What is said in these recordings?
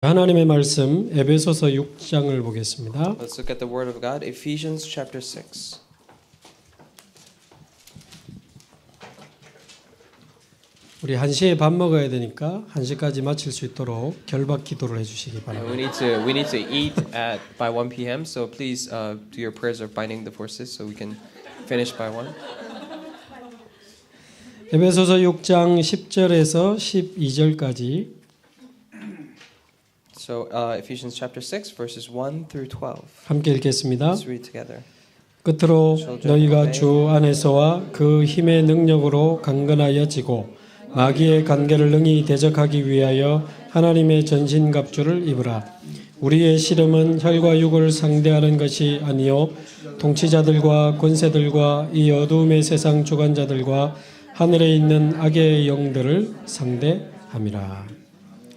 하나님의 말씀 에베소서 6장을 보겠습니다. Let's look at the Word of God, Ephesians chapter 6. 우리 1시에 밥 먹어야 되니까 1시까지 마칠 수 있도록 결박 기도를 해주시기 바랍니다. We need to eat by 1 p.m. So please do your prayers of binding the forces so we can finish by 1. 에베소서 6장 10절에서 12절까지 So Ephesians chapter 6 verses 1 through 12. 함께 읽겠습니다. Let's read together. 끝으로 너희가 주 안에서와 그 힘의 능력으로 강건하여지고 마귀의 관계를 능히 대적하기 위하여 하나님의 전신갑주를 입으라. 우리의 씨름은 혈과 육을 상대하는 것이 아니요 통치자들과 권세들과 이 어두움의 세상 주관자들과 하늘에 있는 악의 영들을 상대함이라.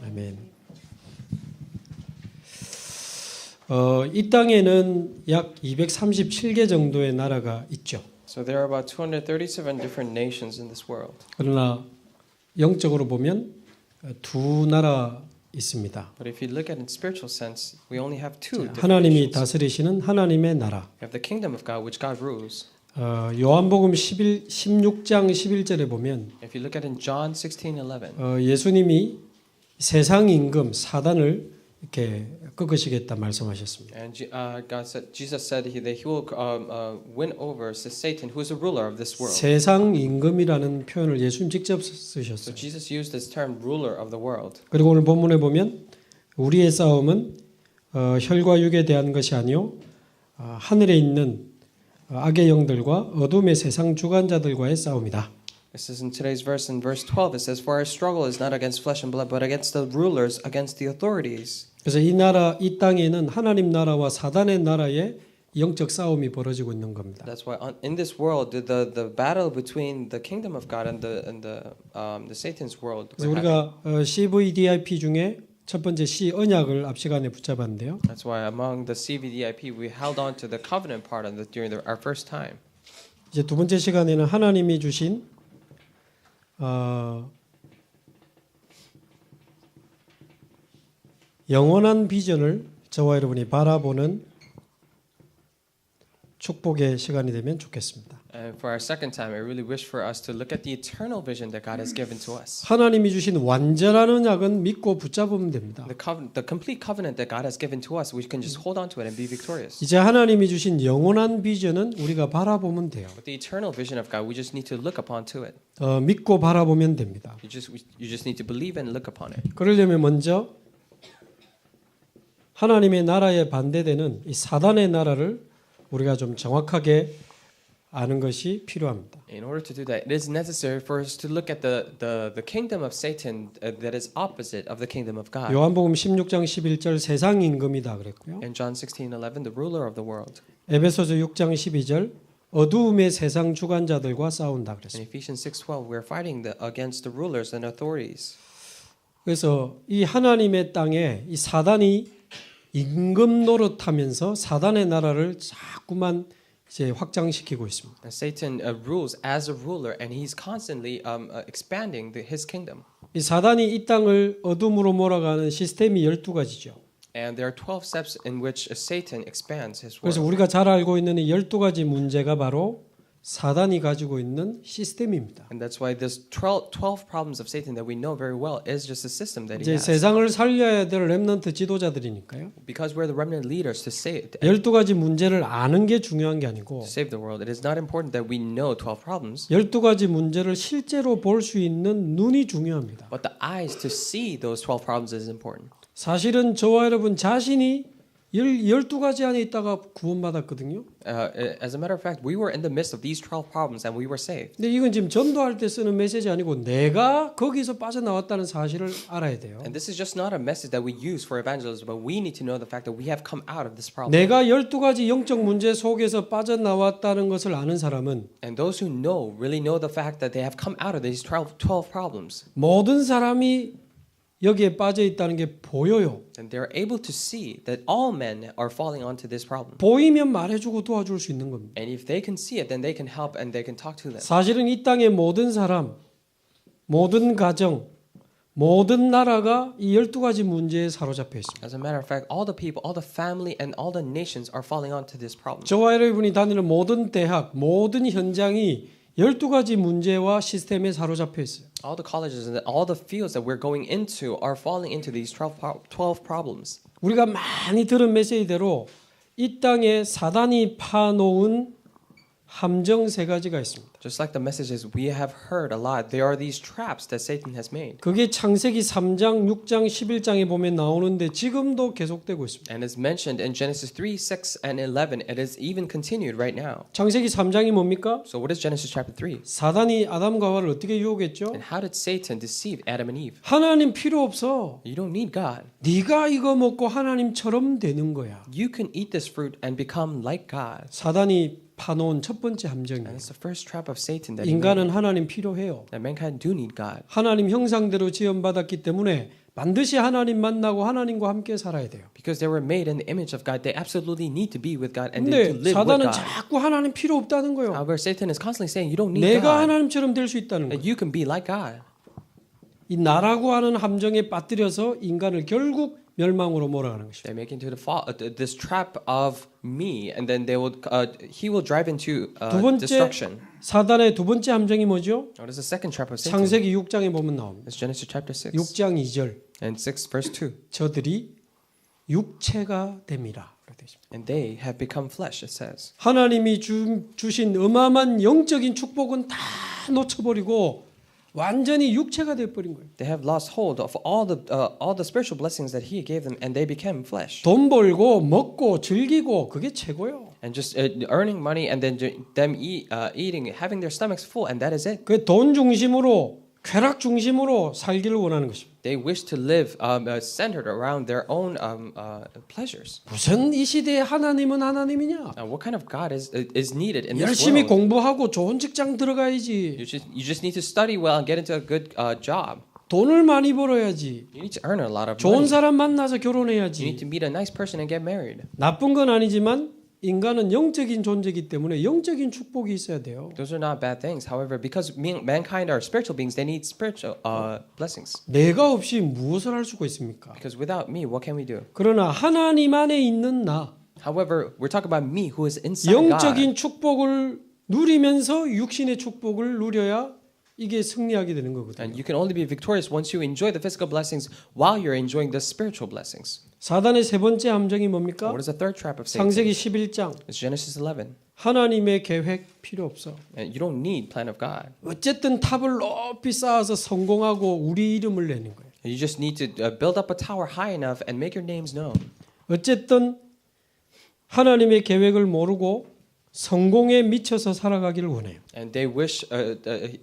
아멘. 이 땅에는 약 237개 정도의 나라가 있죠. So there are about 237 different nations in this world. 그러나 영적으로 보면 두 나라 있습니다. But if you look at it in spiritual sense, we only have two different 하나님이 nations. 다스리시는 하나님의 나라. We have the kingdom of God, which God rules. 요한복음 16장 11절에 보면 If you look at it in John 16:11. 예수님이 세상 임금 사단을 이렇게 꺾으시겠다 말씀하셨습니다. And Jesus said that he will win over Satan, who is the ruler of this world. 세상 임금이라는 표현을 예수님 직접 So 쓰셨어요. Jesus used this term, ruler of the world. 그리고 오늘 본문에 보면 우리의 싸움은 혈과 육에 대한 것이 아니요 하늘에 있는 악의 영들과 어둠의 세상 주관자들과의 싸움이다. This is in today's verse. In verse 12, it says, "For our struggle is not against flesh and blood, but against the rulers, against the authorities." 그래서 이 땅에는 하나님 나라와 사단의 나라의 영적 싸움이 벌어지고 있는 겁니다. That's why in this world, the battle between the kingdom of God and the Satan's world. 그래서 우리가 CVDIP 중에 첫 번째 C 언약을 앞 시간에 붙잡았는데요. That's why among the CVDIP, we held on to the covenant part during our first time. 이제 두 번째 시간에는 하나님이 주신 영원한 비전을 저와 여러분이 바라보는 축복의 시간이 되면 좋겠습니다. And for our second time, I really wish for us to look at the eternal vision that God has given to us. 하나님이 주신 완전한 언약은 믿고 붙잡으면 됩니다. The complete covenant that God has given to us, we can just hold on to it and be victorious. 이제 하나님이 주신 영원한 비전은 우리가 바라보면 돼요. But the eternal vision of God, we just need to look upon to it. 믿고 바라보면 됩니다. You just need to believe and look upon it. 그러려면 먼저 하나님의 나라에 반대되는 이 사단의 나라를 우리가 좀 정확하게 아는 것이 필요합니다. In order to do that, it is necessary for us to look at the kingdom of Satan that is opposite of the kingdom of God. 요한복음 16장 11절 세상 임금이다 그랬고요. In John 16:11, the ruler of the world. 에베소서 6장 12절 어두움의 세상 주관자들과 싸운다 In 그랬습니다. Ephesians 6:12, we are fighting against the rulers and authorities. 그래서 이 하나님의 땅에 이 사단이 임금 노릇하면서 사단의 나라를 자꾸만 이제 확장시키고 있습니다. Satan rules as a ruler, and he's constantly expanding his kingdom. 이 사단이 이 땅을 어둠으로 몰아가는 시스템이 12가지죠. And there are 12 steps in which Satan expands his 그래서 world. 우리가 잘 알고 있는 이 12가지 문제가 바로 사단이 가지고 있는 시스템입니다. And that's why this 12 problems of Satan that we know very well is just a system that he 이제 has. 세상을 살려야 될 렘넌트 지도자들이니까요. Because we're the remnant leaders to save 12가지 문제를 아는 게 중요한 게 아니고 the world. It is not important that we know 12 problems, 12가지 문제를 실제로 볼 수 있는 눈이 중요합니다. but the eyes to see those 12 problems is important. 사실은 저와 여러분 자신이 12가지 안에 있다가 구원받았거든요. As a matter of fact, we were in the midst of these 12 problems and we were saved. 근데 이건 지금 전도할 때 쓰는 메시지 아니고 내가 거기서 빠져나왔다는 사실을 알아야 돼요. And this is just not a message that we use for evangelism, but we need to know the fact that we have come out of this problem. 내가 12가지 영적 문제 속에서 빠져나왔다는 것을 아는 사람은 And those who really know the fact that they have come out of these 12 problems. 모든 사람이 여기에 빠져 있다는 게 보여요. And they're able to see that all men are falling onto this problem. 보이면 말해주고 도와줄 수 있는 겁니다. And if they can see it, then they can help and they can talk to them. 사실은 이 땅의 모든 사람, 모든 가정, 모든 나라가 이 12가지 문제에 사로잡혀 있습니다. As a matter of fact, all the people, all the family, and all the nations are falling onto this problem. 저와 여러분이 다니는 모든 대학, 모든 현장이 12가지 문제와 시스템에 사로잡혀 있어요. All the colleges and all the fields that we're going into are falling into these 12 problems. 우리가 많이 들은 메시지대로 이 땅에 사단이 파놓은 함정 3가지가 있습니다. Just like the messages we have heard a lot, there are these traps that Satan has made. 그게 창세기 3장, 6장, 11장에 보면 나오는데 지금도 계속되고 있습니다. And is mentioned in Genesis 3, 6, and 11. It is even continued right now. 창세기 3장이 뭡니까? So what is Genesis chapter 3? 사단이 아담과 하와를 어떻게 유혹했죠? And how did Satan deceive Adam and Eve? 하나님 필요 없어. You don't need God. 네가 이거 먹고 하나님처럼 되는 거야. You can eat this fruit and become like God. 사단이 파놓은 첫 번째 And 함정이에요. it's the first trap of Satan that he made. 인간은 하나님 필요해요. That mankind do need God. 하나님 형상대로 지음받았기 때문에 반드시 하나님 만나고 하나님과 함께 살아야 돼요. Because they were made in the image of God, they absolutely need to be with God and they need to 근데 live with 사단은 God. 자꾸 하나님 필요 없다는 거예요. However, Satan is constantly saying you don't need 내가 God. 하나님처럼 될 수 있다는 거예요. That you can be like God. 이 나라고 하는 함정에 빠뜨려서 인간을 결국 멸망으로 몰아가는 것입니다. They make into this trap of me, and then he will drive into 두 번째 destruction. 사단의 두 번째 함정이 뭐죠? What is the second trap of Satan? 창세기 6장에 보면 나옵니다. It's Genesis chapter 6 6장 2절 and 6 verse 2. 저들이 육체가 됨이라. 그렇게 되어 있습니다. And they have become flesh, it says. 하나님이 주신 어마어마한 영적인 축복은 다 놓쳐버리고 완전히 육체가 되어버린 거예요. They have lost hold of all the spiritual blessings that he gave them, and they became flesh. 돈 벌고 먹고 즐기고 그게 최고예요. And just earning money and then them eating, having their stomachs full, and that is it. 그 돈 중심으로 쾌락 중심으로 살기를 원하는 것입니다. They wish to live centered around their own pleasures. 무슨 이 시대에 하나님은 하나님이냐? Now, what kind of God is needed in this 열심히 world? 공부하고 좋은 직장 들어가야지. You just need to study well and get into a good job. 돈을 많이 벌어야지. You need to earn a lot of 좋은 money. 사람 만나서 You need 결혼해야지. to meet a nice person and get married. 나쁜 건 아니지만 인간은 영적인 존재이기 때문에 영적인 축복이 있어야 돼요. Those are not bad things. However, because mankind are spiritual beings, they need spiritual blessings. 내가 없이 무엇을 할 수가 있습니까? Because without me, what can we do? 그러나 하나님 안에 있는 나, However, we're talking about me who is inside 영적인 God. 축복을 누리면서 육신의 축복을 누려야 이게 승리하게 되는 거거든요. And you can only be victorious once you enjoy the physical blessings while you're enjoying the spiritual blessings. 사단의 세 번째 함정이 뭡니까? What is the third trap of Satan? 창세기 11장. It's Genesis 11. 하나님의 계획 필요 없어. And you don't need plan of God. 어쨌든 탑을 높이 쌓아서 성공하고 우리 이름을 내는 거예요. You just need to build up a tower high enough and make your names known. 어쨌든 하나님의 계획을 모르고 성공에 미쳐서 살아가기를 원해요. And they wish,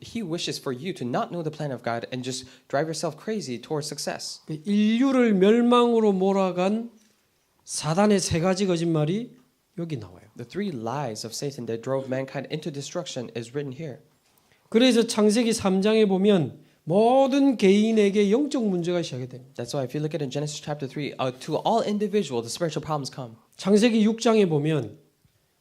he wishes for you to not know the plan of God and just drive yourself crazy towards success. 인류를 멸망으로 몰아간 사단의 세 가지 거짓말이 여기 나와요. The three lies of Satan that drove mankind into destruction is written here. 그래서 창세기 3장에 보면 모든 개인에게 영적 문제가 시작이 됩니다. That's why if you look at in Genesis chapter 3, to all individual, the spiritual problems come. 창세기 6장에 보면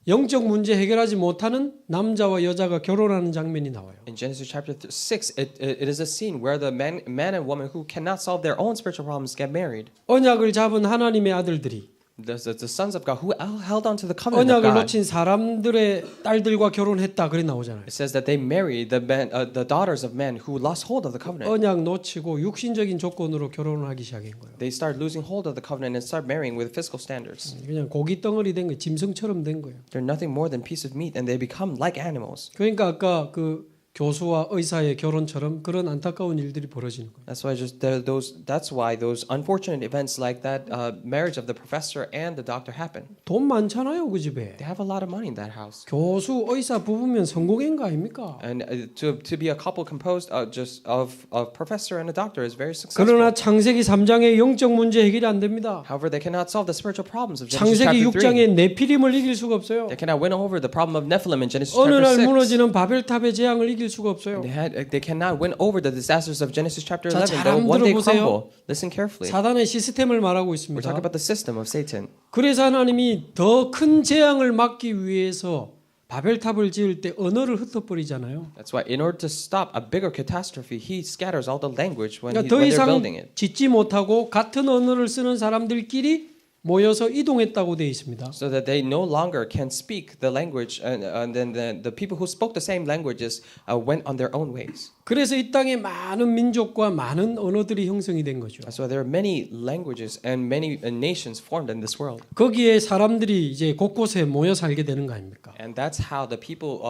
영적 문제 해결하지 못하는 남자와 여자가 결혼하는 장면이 나와요. In Genesis chapter 6, it is a scene where the man and woman who cannot solve their own spiritual problems get married. 언약을 잡은 하나님의 아들들이 The sons of God who held on to the covenant of 언약을 God. 놓친 사람들의 딸들과 결혼했다 그래 나오잖아요. It says that they married the daughters of men who lost hold of the covenant. 언약 놓치고 육신적인 조건으로 결혼을 하기 시작한 거예요. They start losing hold of the covenant and start marrying with physical standards. 그냥 고기 덩어리 된 거예요. 짐승처럼 된 거예요. They're nothing more than piece of meat and they become like animals. 그러니까 아까 그 교수와 의사의 결혼처럼 그런 안타까운 일들이 벌어지는 거예요. That's why those unfortunate events like that marriage of the professor and the doctor happen. 돈 많잖아요, 그 집에. They have a lot of money in that house. 교수, 의사 부부면 성공인 거 아닙니까? And to be a couple composed just of a professor and a doctor is very successful. 그러나 창세기 3장의 영적 문제 해결이 안 됩니다. However, they cannot solve the spiritual problems of Genesis 창세기 chapter 3. 6장의 네피림을 이길 수가 없어요. They cannot win over the problem of Nephilim in Genesis 어느 날 chapter 6. 무너지는 바벨탑의 재앙을 이길 수가 없어요. They cannot win over the disasters of Genesis chapter 자, 11. 잘 They'll one day 들어보세요. crumble. Listen carefully. 사단의 시스템을 말하고 We're 있습니다. talking about the system of Satan. 그래서 하나님이 더 큰 재앙을 막기 위해서 바벨탑을 지을 때 언어를 흩어버리잖아요. That's why, in order to stop a bigger catastrophe, he scatters all the language when, 그러니까 더 when they're 이상 building it, 짓지 못하고 같은 언어를 쓰는 사람들끼리 모여서 이동했다고 되어 있습니다. so that they no longer can speak the language, and then the people who spoke the same languages went on their own ways. 그래서 이 땅에 많은 민족과 많은 언어들이 형성이 된 거죠. That's why there are many languages and many nations formed in this world, 거기에 사람들이 이제 곳곳에 모여 살게 되는 거 아닙니까? and that's how the people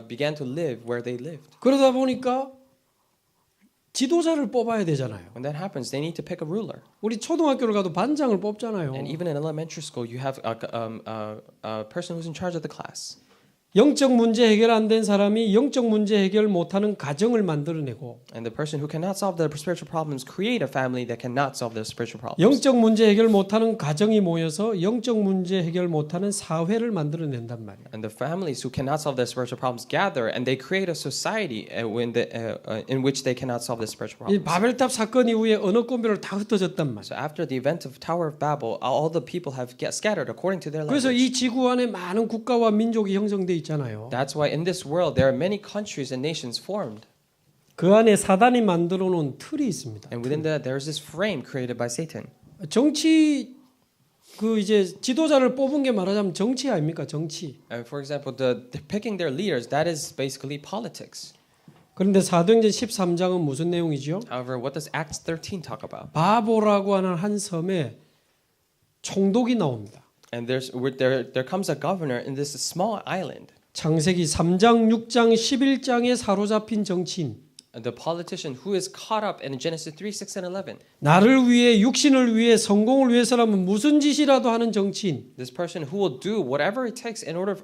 began to live where they lived. 그러다 보니까 지도자를 뽑아야 되잖아요. When that happens, they need to pick a ruler. 우리 초등학교를 가도 반장을 뽑잖아요. And even in elementary school, you have a person who's in charge of the class. 영적 문제 해결 안 된 사람이 영적 문제 해결 못하는 가정을 만들어내고 And the person who cannot solve the spiritual problems create a family that cannot solve the spiritual problems. 영적 문제 해결 못하는 가정이 모여서 영적 문제 해결 못하는 사회를 만들어낸단 말이에요. And the families who cannot solve their spiritual problems gather, and they create a society in which they cannot solve the spiritual 이 problems. 바벨탑 사건 이후에 언어권별로 다 흩어졌단 말이에요. So after the event of Tower of Babel, all the people have scattered according to their 그래서 language. 이 지구 안에 많은 국가와 민족이 형성돼 있잖아요. That's why in this world there are many countries and nations formed, 그 안에 사단이 만들어 놓은 틀이 있습니다. and within that there is this frame created by Satan. 정치 그 이제 지도자를 뽑은 게 말하자면 정치 아닙니까? 정치. And for example, the picking their leaders, that is basically politics. 그런데 사도행전 13장은 무슨 내용이죠? However, what does Acts 13 talk about? 바보라고 하는 한 섬에 총독이 나옵니다. And there comes a governor in this small island. 창세기 3장, 6장, 11장에 사로잡힌 정치인. The politician who is caught up in Genesis 3, 6, and 11. 나를 위해 육신을 위해 성공을 위해서라면 무슨 짓이라도 하는 정치인. This person who will do whatever it takes in order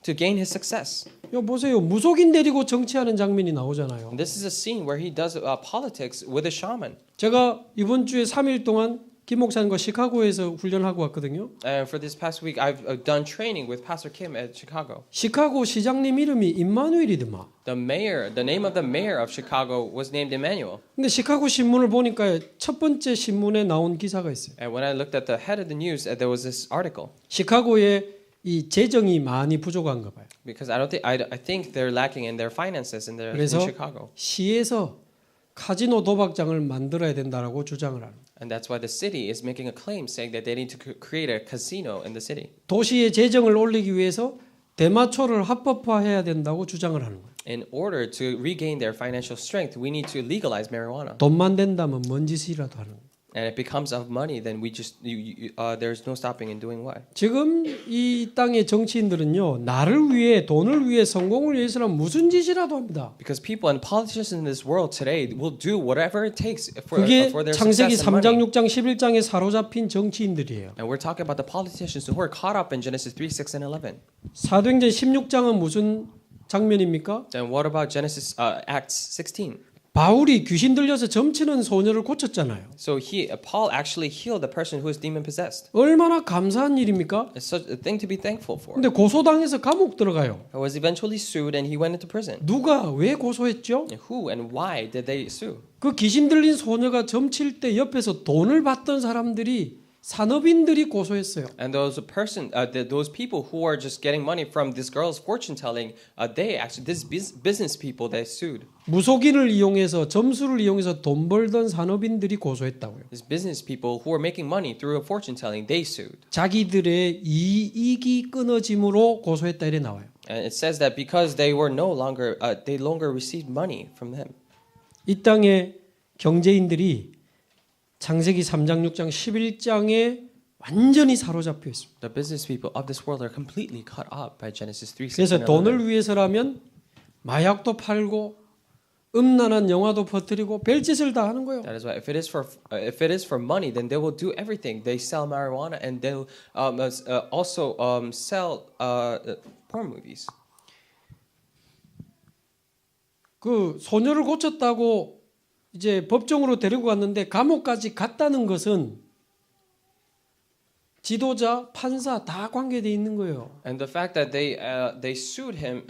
to gain his success. 요 보세요. 무속인 데리고 정치하는 장면이 나오잖아요. And this is a scene where he does politics with a shaman. 제가 이번 주에 3일 동안 김 목사님과 시카고에서 훈련하고 왔거든요. And for this past week, I've done training with Pastor Kim at Chicago. 시카고 시장님 이름이 임마누엘이더만. The name of the mayor of Chicago was named Emmanuel. 근데 시카고 신문을 보니까 첫 번째 신문에 나온 기사가 있어요. And when I looked at the head of the news, there was this article. 시카고에 이 재정이 많이 부족한가 봐요. Because I think they're lacking in their finances in 그래서 Chicago. 시에서 카지노 도박장을 만들어야 된다라고 주장을 하는. And that's why the city is making a claim saying that they need to create a casino in the city. 도시의 재정을 올리기 위해서 대마초를 합법화해야 된다고 주장을 하는 거예요. In order to regain their financial strength, we need to legalize marijuana. 돈만 된다면 뭔 짓이라도 하는 거예요. And it becomes of money, then we just there's no stopping in doing what. 지금 이 땅의 정치인들은요, 나를 위해 돈을 위해 성공을 위해서는 무슨 짓이라도 합니다. Because people and politicians in this world today will do whatever it takes 그게 for their 창세기 success and 3장, money. 6장, 11장에 사로잡힌 정치인들이에요. And we're talking about the politicians who are caught up in Genesis 3, 6, and 11. 사도행전 16장은 무슨 장면입니까? Then what about Genesis Acts 16? 바울이 귀신 들려서 점치는 소녀를 고쳤잖아요. So Paul actually healed the person who was demon possessed. 얼마나 감사한 일입니까? It's such a thing to be thankful for. 근데 고소당해서 감옥 들어가요. He was eventually sued and he went into prison. 누가 왜 고소했죠? And who and why did they sue? 그 귀신 들린 소녀가 점칠 때 옆에서 돈을 받던 사람들이 산업인들이 고소했어요. And those people who are just getting money from this girl's fortune telling, this business people they sued. 무속인을 이용해서 점수를 이용해서 돈 벌던 산업인들이 고소했다고요. These business people who are making money through a fortune telling, they sued. 자기들의 이익이 끊어짐으로 고소했다 이래 나와요. And it says that because they no longer received money from them. 이 땅의 경제인들이 창세기 3장, 6장, 11장에 완전히 사로잡혀 있습니다. The business people of this world are completely caught up by Genesis 3, 6, 그래서 and 11. 돈을 위해서라면 마약도 팔고 음란한 영화도 퍼뜨리고 별짓을 다 하는 거예요. That is why if it is for money, then they will do everything. They sell marijuana and they'll also sell porn movies. 그 소녀를 고쳤다고 이제 법정으로 데리고 갔는데 감옥까지 갔다는 것은 지도자, 판사 다 관계돼 있는 거예요. And the fact that they sued him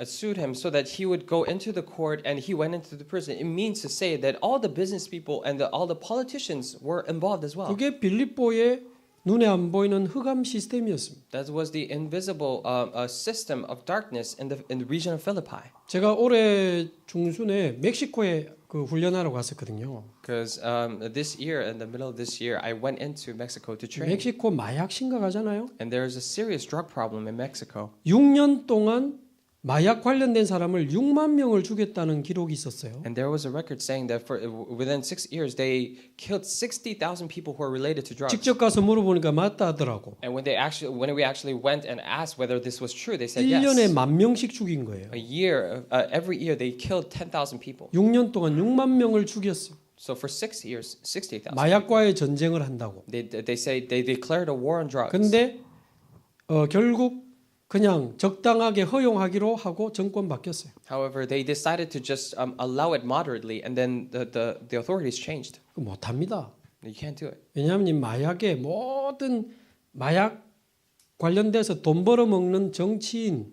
so that he would go into the court and he went into the prison, it means to say that all the business people and all the politicians were involved as well. 그게 빌립보의 눈에 안 보이는 흑암 시스템이었습니다. That was the invisible system of darkness in the region of Philippi. 제가 올해 중순에 멕시코에 그 훈련하러 갔었거든요. Because this year, in the middle of this year, I went into Mexico to train. 멕시코 마약 심각하잖아요. And there is a serious drug problem in Mexico. 6년 동안 마약 관련된 사람을 6만 명을 죽였다는 기록이 있었어요. And there was a record saying that within 6 years, they killed 60,000 people who are related to drugs. 직접 가서 물어보니까 맞다 하더라고. And when we actually went and asked whether this was true, they said 1년에 yes. 10,000명씩 죽인 거예요. Every year they killed 10,000 people. 6년 동안 6만 명을 죽였어요. So for 6 years, 60,000. 마약과의 전쟁을 한다고. They say they declared a war on drugs. 근데 결국 그냥 적당하게 허용하기로 하고 정권 바뀌었어요. However, they decided to just allow it moderately, and then the authorities changed. 못 합니다. You can't do it. 왜냐하면 이 마약의 모든 마약 관련돼서 돈 벌어먹는 정치인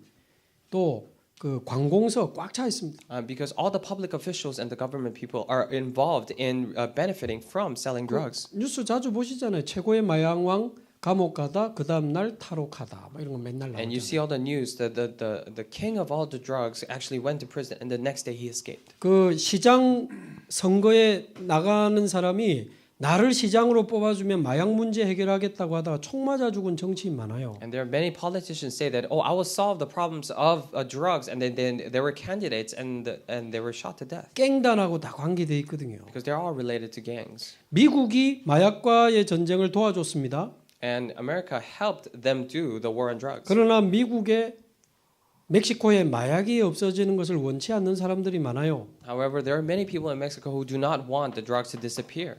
또 그 관공서 꽉 차 있습니다. Because all the public officials and the government people are involved in benefiting from selling drugs. 뉴스 자주 보시잖아요. 최고의 마약왕 감옥 가다 그 다음 날 탈옥하다. 뭐 이런 거 맨날 And you see 나오잖아요. all the news that the king of all the drugs actually went to prison, and the next day he escaped. 그 시장 선거에 나가는 사람이 나를 시장으로 뽑아주면 마약 문제 해결하겠다고 하다가 총 맞아 죽은 정치인 많아요. And there are many politicians say that, oh, I will solve the problems of drugs, and then there were candidates and they were shot to death 깽단하고 다 관계돼 있거든요. because they're all related to gangs. 미국이 마약과의 전쟁을 도와줬습니다. And America helped them do the war on drugs. 그러나 미국의 멕시코에 마약이 없어지는 것을 원치 않는 사람들이 많아요. However, there are many people in Mexico who do not want the drugs to disappear.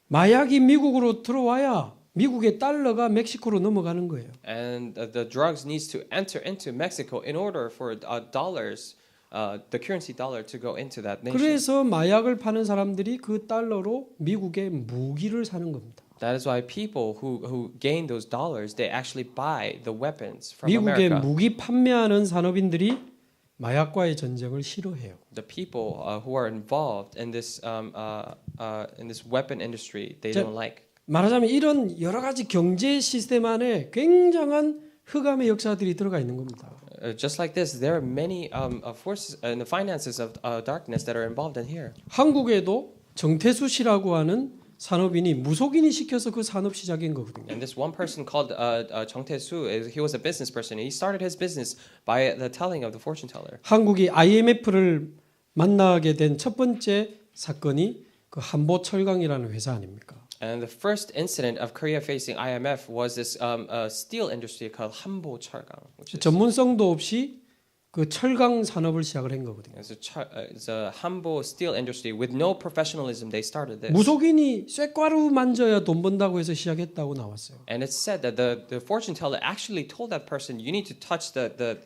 마약이 미국으로 들어와야 미국의 달러가 멕시코로 넘어가는 거예요. And the drugs needs to enter into Mexico in order for dollars, the currency dollar, to go into that nation. 그래서 마약을 파는 사람들이 그 달러로 미국의 무기를 사는 겁니다. That is why people who gain those dollars, they actually buy the weapons from 미국의 America. 무기 판매하는 산업인들이 마약과의 전쟁을 싫어해요. The people who are involved in this weapon industry, they don't like. 말하자면 이런 여러 가지 경제 시스템 안에 굉장한 흑암의 역사들이 들어가 있는 겁니다. Just like this, there are many forces in the finances of darkness that are involved in here. 한국에도 정태수 씨라고 하는 산업인이 무속인이 시켜서 그 산업 시작인 거거든요. And this one person called Chung Tae-soo, he was a business person. He started his business by the telling of the fortune teller. 한국이 IMF를 만나게 된 첫 번째 사건이 그 한보 철강이라는 회사 아닙니까? And the first incident of Korea facing IMF was this steel industry called Hanbo Cheolgang, which is 전문성도 없이 그 철강 산업을 시작을 한 거거든요. it's a Hanbo steel industry with no professionalism. They started this. 무속인이 쇳가루 만져야 돈 번다고 해서 시작했다고 나왔어요. And it's said that the fortune teller actually told that person, you need to touch the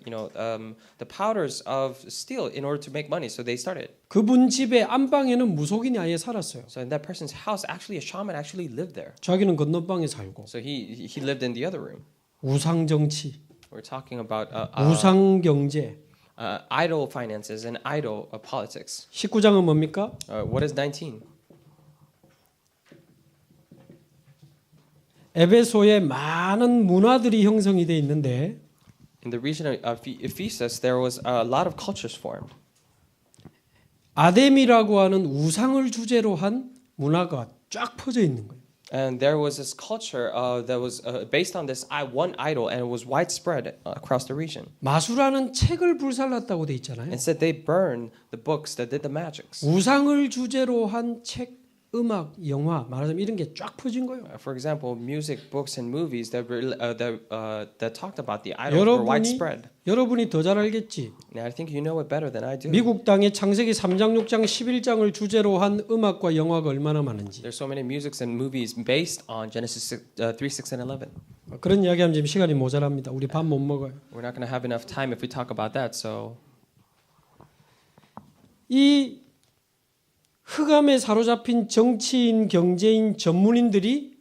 powders of steel in order to make money. So they started. 그분 집의 안방에는 무속인이 아예 살았어요. So in that person's house, actually a shaman actually lived there. 자기는 건너방에 살고. So he lived in the other room. 우상 정치, We're talking about 우상 경제. idol finances and idol politics. 19장은 뭡니까? What is 19? 에베소에 많은 문화들이 형성이 돼 있는데 In the region of Ephesus, there was a lot of cultures formed. 아뎀이라고 하는 우상을 주제로 한 문화가 쫙 퍼져 있는 거예요. And there was this culture that was based on this one idol, and it was widespread across the region. 마술하는 책을 불살랐다고 돼 있잖아요. Instead, they burned the books that did the magics. 우상을 주제로 한 책, 음악, 영화 말하자면 이런 게 쫙 퍼진 거예요. For example, music, books, and movies that talked about the idols were widespread. 여러분이 더 잘 알겠지. Now, I think you know it better than I do. 미국 땅에 창세기 3장, 6장, 11장을 주제로 한 음악과 영화가 얼마나 많은지. There's so many musics and movies based on Genesis 3, 6, and 11. 그런 이야기하면 지금 시간이 모자랍니다. 우리 밥 못 먹어요. We're not going to have enough time if we talk about that. So 이 흑암에 사로잡힌 정치인, 경제인, 전문인들이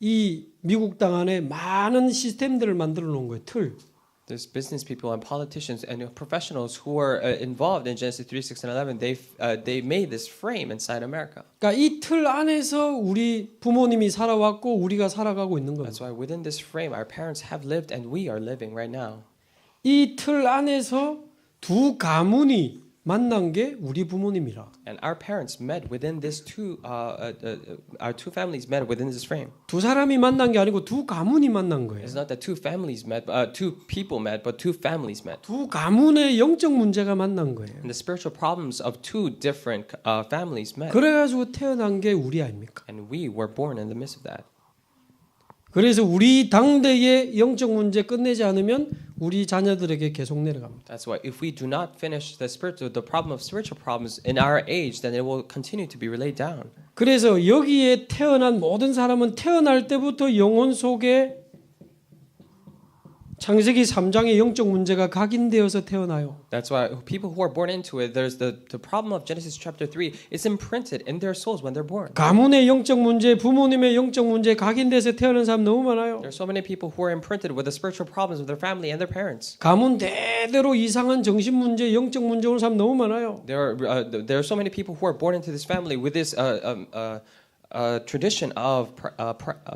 이 미국 땅 안에 많은 시스템들을 만들어 놓은 거예요. 틀. There's business people and politicians and professionals who are involved in Genesis 3, 6, and 11. They made this frame inside America. 그러니까 이 틀 안에서 우리 부모님이 살아왔고 우리가 살아가고 있는 겁니다. That's why within this frame, our parents have lived and we are living right now. 이 틀 안에서 두 가문이 만난 게 우리 부모님이라. And our parents met within this our two families met within this frame. 두 사람이 만난 게 아니고 두 가문이 만난 거예요. It's not that two families met, two people met, but two families met. 두 가문의 영적 문제가 만난 거예요. And the spiritual problems of two different families met. 그래가지고 태어난 게 우리 아닙니까? And we were born in the midst of that. 그래서 우리 당대의 영적 문제 끝내지 않으면 우리 자녀들에게 계속 내려갑니다. That's why if we do not finish the problem of spiritual problems in our age, then it will continue to be relayed down. 그래서 여기에 태어난 모든 사람은 태어날 때부터 영혼 속에 창세기 3장의 영적 문제가 각인되어서 태어나요. That's why people who are born into it, there's the problem of Genesis chapter 3 is imprinted in their souls when they're born. 가문의 영적 문제, 부모님의 영적 문제 각인돼서 태어난 사람 너무 많아요. There's so many people who are imprinted with the spiritual problems of their family and their parents. 가문 대대로 이상한 정신 문제, 영적 문제 오는 사람 너무 많아요. There are so many people who are born into this family with this tradition of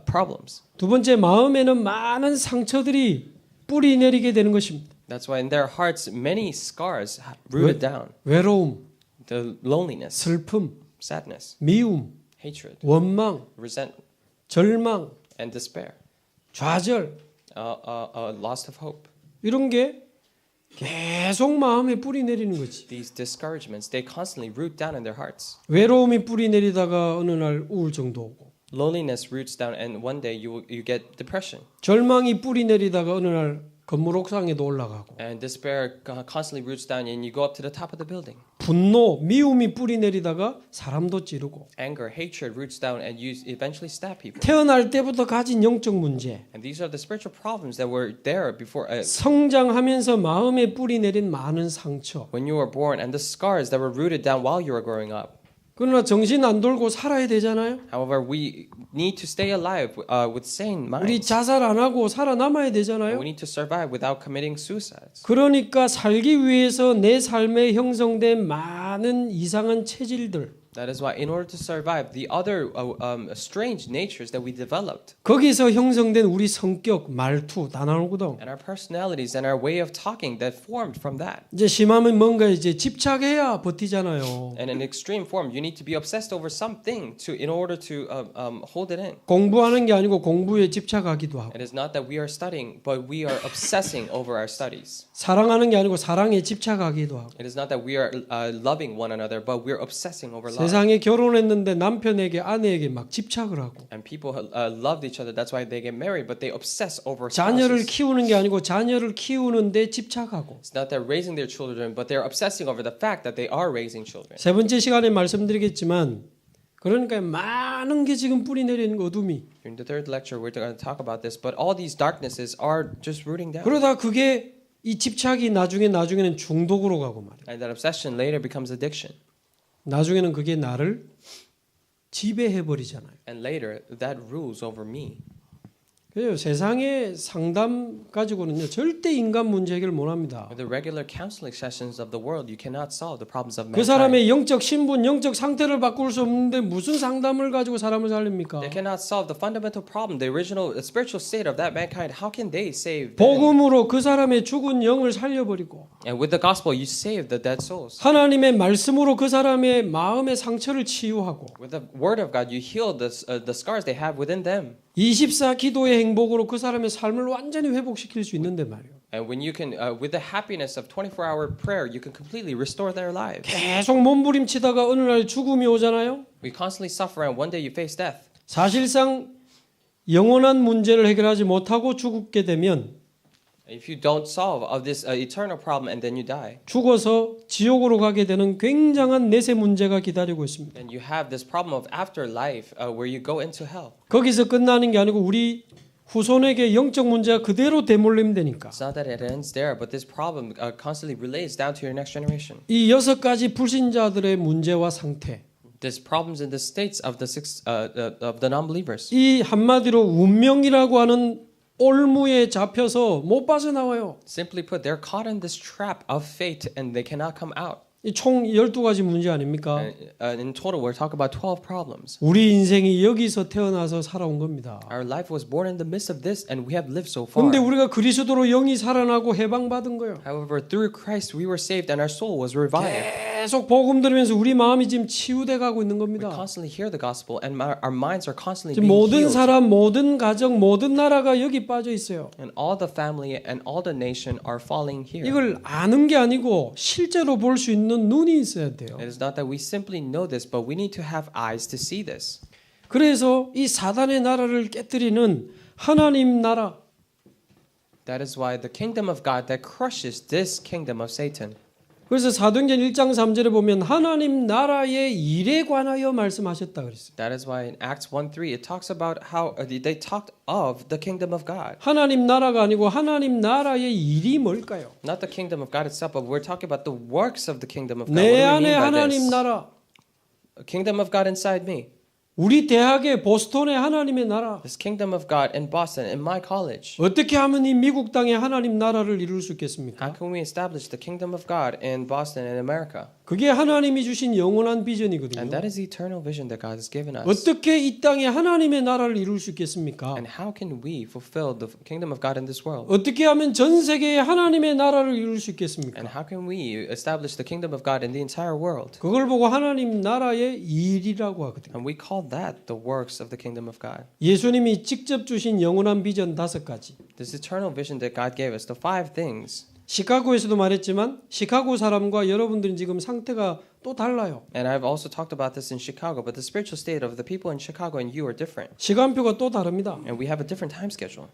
problems. 두 번째, 마음에는 많은 상처들이 뿌리 내리게 되는 것입니다. That's why in their hearts many scars rooted down. 외로움, The loneliness, 슬픔, sadness, 미움, hatred, 원망, resentment, 절망, and despair. 좌절 Loss of hope. 이런 게 계속 마음에 뿌리 내리는 거지. These discouragements, they constantly root down in their hearts. 외로움이 뿌리 내리다가 어느 날 우울증도 오고, Loneliness roots down, and one day you get depression. 절망이 뿌리 내리다가 어느 날 건물 옥상에도 올라가고, And despair constantly roots down, and you go up to the top of the building. 분노, 미움이 뿌리 내리다가 사람도 찌르고, Anger, hatred roots down, and you eventually stab people. 태어날 때부터 가진 영적 문제, And these are the spiritual problems that were there before. 성장하면서 마음에 뿌리 내린 많은 상처. When you were born, and the scars that were rooted down while you were growing up. 그러나 정신 안 돌고 살아야 되잖아요. However, we need to stay alive with sane 우리 minds. 자살 안 하고 살아남아야 And 되잖아요. we need to survive without committing suicides. 그러니까 살기 위해서 내 삶에 형성된 많은 이상한 체질들, That is why, in order to survive, the other strange natures that we developed, 거기서 형성된 우리 성격, 말투 다 나오거든. and our personalities and our way of talking that formed from that. 이제 심하면 뭔가 이제 집착해야 버티잖아요. And in extreme form, you need to be obsessed over something in order to hold it in. 공부하는 게 아니고 공부에 집착하기도 하고, It is not that we are studying, but we are obsessing over our studies. 사랑하는 게 아니고 사랑에 집착하기도 하고, It is not that we are loving one another, but we are obsessing over love. 세상에 결혼했는데 남편에게 아내에게 막 집착을 하고, And people loved each other. That's why they get married, but they obsess over 자녀를 spouses. 키우는 게 아니고 자녀를 키우는데 집착하고. It's not that raising their children, but they're obsessing over the fact that they are raising children. 세 번째 시간에 말씀드리겠지만, 그러니까 많은 게 지금 뿌리 내리는 어둠이. In the third lecture, we're going to talk about this, but all these darknesses are just rooting down. 그러다 그게 이 집착이 나중에는 중독으로 가고 말이야. And that obsession later becomes addiction. 나중에는 그게 나를 지배해 버리잖아요. And later, that rules over me. 그래요. 세상의 상담 가지고는요 절대 인간 문제 해결 못 합니다. With the regular counseling sessions of the world, you cannot solve the problems of 그 mankind. 사람의 영적 신분, 영적 상태를 바꿀 수 없는데 무슨 상담을 가지고 사람을 살립니까? They cannot solve the fundamental problem, the original spiritual state of that mankind. How can they save them? 복음으로 그 사람의 죽은 영을 살려버리고, And with the gospel, you save the dead souls. 하나님의 말씀으로 그 사람의 마음의 상처를 치유하고, With the word of God, you heal the scars they have within them. 24 기도의 행복으로 그 사람의 삶을 완전히 회복시킬 수 있는데 말이에요. And when you can, with the happiness of 24-hour prayer, you can completely restore their lives. 계속 몸부림치다가 어느 날 죽음이 오잖아요. We constantly suffer, and one day you face death. 사실상 영원한 문제를 해결하지 못하고 죽게 되면 If you don't solve this eternal problem and then you die, 죽어서 지옥으로 가게 되는 굉장한 내세 문제가 기다리고 있습니다. then you have this problem of afterlife where you go into hell. 거기서 끝나는 게 아니고 우리 후손에게 영적 문제가 그대로 되물림되니까 It's not that it ends there, but this problem constantly relates down to your next generation. 이 6가지 불신자들의 문제와 상태, There's problems in the states of the non-believers. 이 한마디로 운명이라고 하는 올무에 잡혀서 못 빠져나와요. Simply put, they're caught in this trap of fate and they cannot come out. 이 총 12가지 문제 아닙니까? In total, we're talking about 12 problems. 우리 인생이 여기서 태어나서 살아온 겁니다. Our life was born in the midst of this, and we have lived so far. 그런데 우리가 그리스도로 영이 살아나고 해방받은 거예요. However, through Christ, we were saved and our soul was revived. 계속 복음 들으면서 우리 마음이 지금 치유돼 가고 있는 We 겁니다. constantly hear the gospel, and our minds are constantly 지금 being 모든 healed. 사람, 모든 가정, 모든 나라가 여기 빠져 있어요. And all the family and all the nation are falling here. 이걸 아는 게 아니고 실제로 볼 수 있는 눈이 있어야 돼요. It is not that we simply know this, but we need to have eyes to see this. 그래서 이 사단의 나라를 깨뜨리는 하나님 나라, That is why the kingdom of God that crushes this kingdom of Satan. 그래서 사도행전 1장 3절에 보면 하나님 나라의 일에 관하여 말씀하셨다 그랬어요. That is why in Acts 1:3 it talks about how they talked of the kingdom of God. 하나님 나라가 아니고 하나님 나라의 일이 뭘까요? Not the kingdom of God itself, but we're talking about the works of the kingdom of God. 내 What do we 안에 mean by 하나님 this? 나라, A kingdom of God inside me. 우리 대학의 보스턴의 하나님의 나라. This kingdom of God in Boston, in my college. 어떻게 하면 이 미국 땅의 하나님 나라를 이룰 수 있겠습니까? How can we establish the kingdom of God in Boston and America? 그게 하나님이 주신 영원한 비전이거든요. And that is the eternal vision that God has given us. 어떻게 이 땅에 하나님의 나라를 이룰 수 있겠습니까? And how can we fulfill the kingdom of God in this world? 어떻게 하면 전 세계에 하나님의 나라를 이룰 수 있겠습니까? And how can we establish the kingdom of God in the entire world? 그걸 보고 하나님 나라의 일이라고 하거든요. And we call that the works of the kingdom of God. 예수님이 직접 주신 영원한 비전 5가지. This eternal vision that God gave us, the 5 things. 시카고에서도 말했지만 시카고 사람과 여러분들은 지금 상태가 또 달라요. And I've also talked about this in Chicago, but the spiritual state of the people in Chicago and you are different. 시간표가 또 다릅니다. And we have a different time schedule.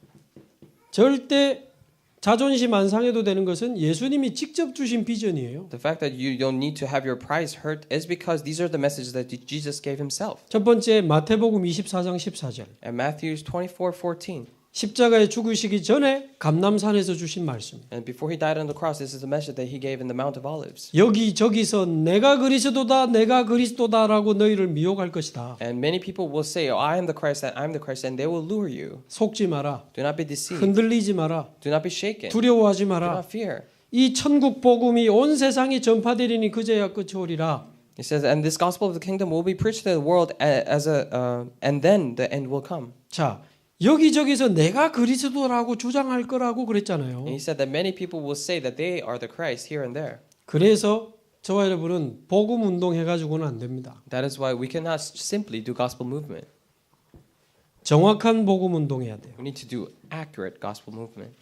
절대 자존심 안 상해도 되는 것은 예수님이 직접 주신 비전이에요. The fact that you don't need to have your pride hurt is because these are the messages that Jesus gave himself. 첫 번째 마태복음 24장 14절. And Matthew 24:14. 십자가에 죽으시기 전에 감람산에서 주신 말씀. And before he died on the cross, this is the message that he gave in the Mount of Olives. 여기저기서 내가 그리스도다 내가 그리스도다라고 너희를 미혹할 것이다. And many people will say, "Oh, I am the Christ, I'm the Christ," and they will lure you. 속지 마라. Do not be deceived. 흔들리지 마라. Do not be shaken. Do 두려워하지 마라. not fear. 이 천국 복음이 온 세상에 전파되리니 그제야 끝이 오리라. It says, "And this gospel of the kingdom will be preached to the world and then the end will come." 자, 여기저기서 내가 그리스도라고 주장할 거라고 그랬잖아요. And he said that many people will say that they are the Christ here and there. 그래서 저와 여러분은 복음 운동 해가지고는 안 됩니다. That is why we cannot simply do gospel movement. 정확한 복음 운동해야 돼요. We need to do accurate gospel movement.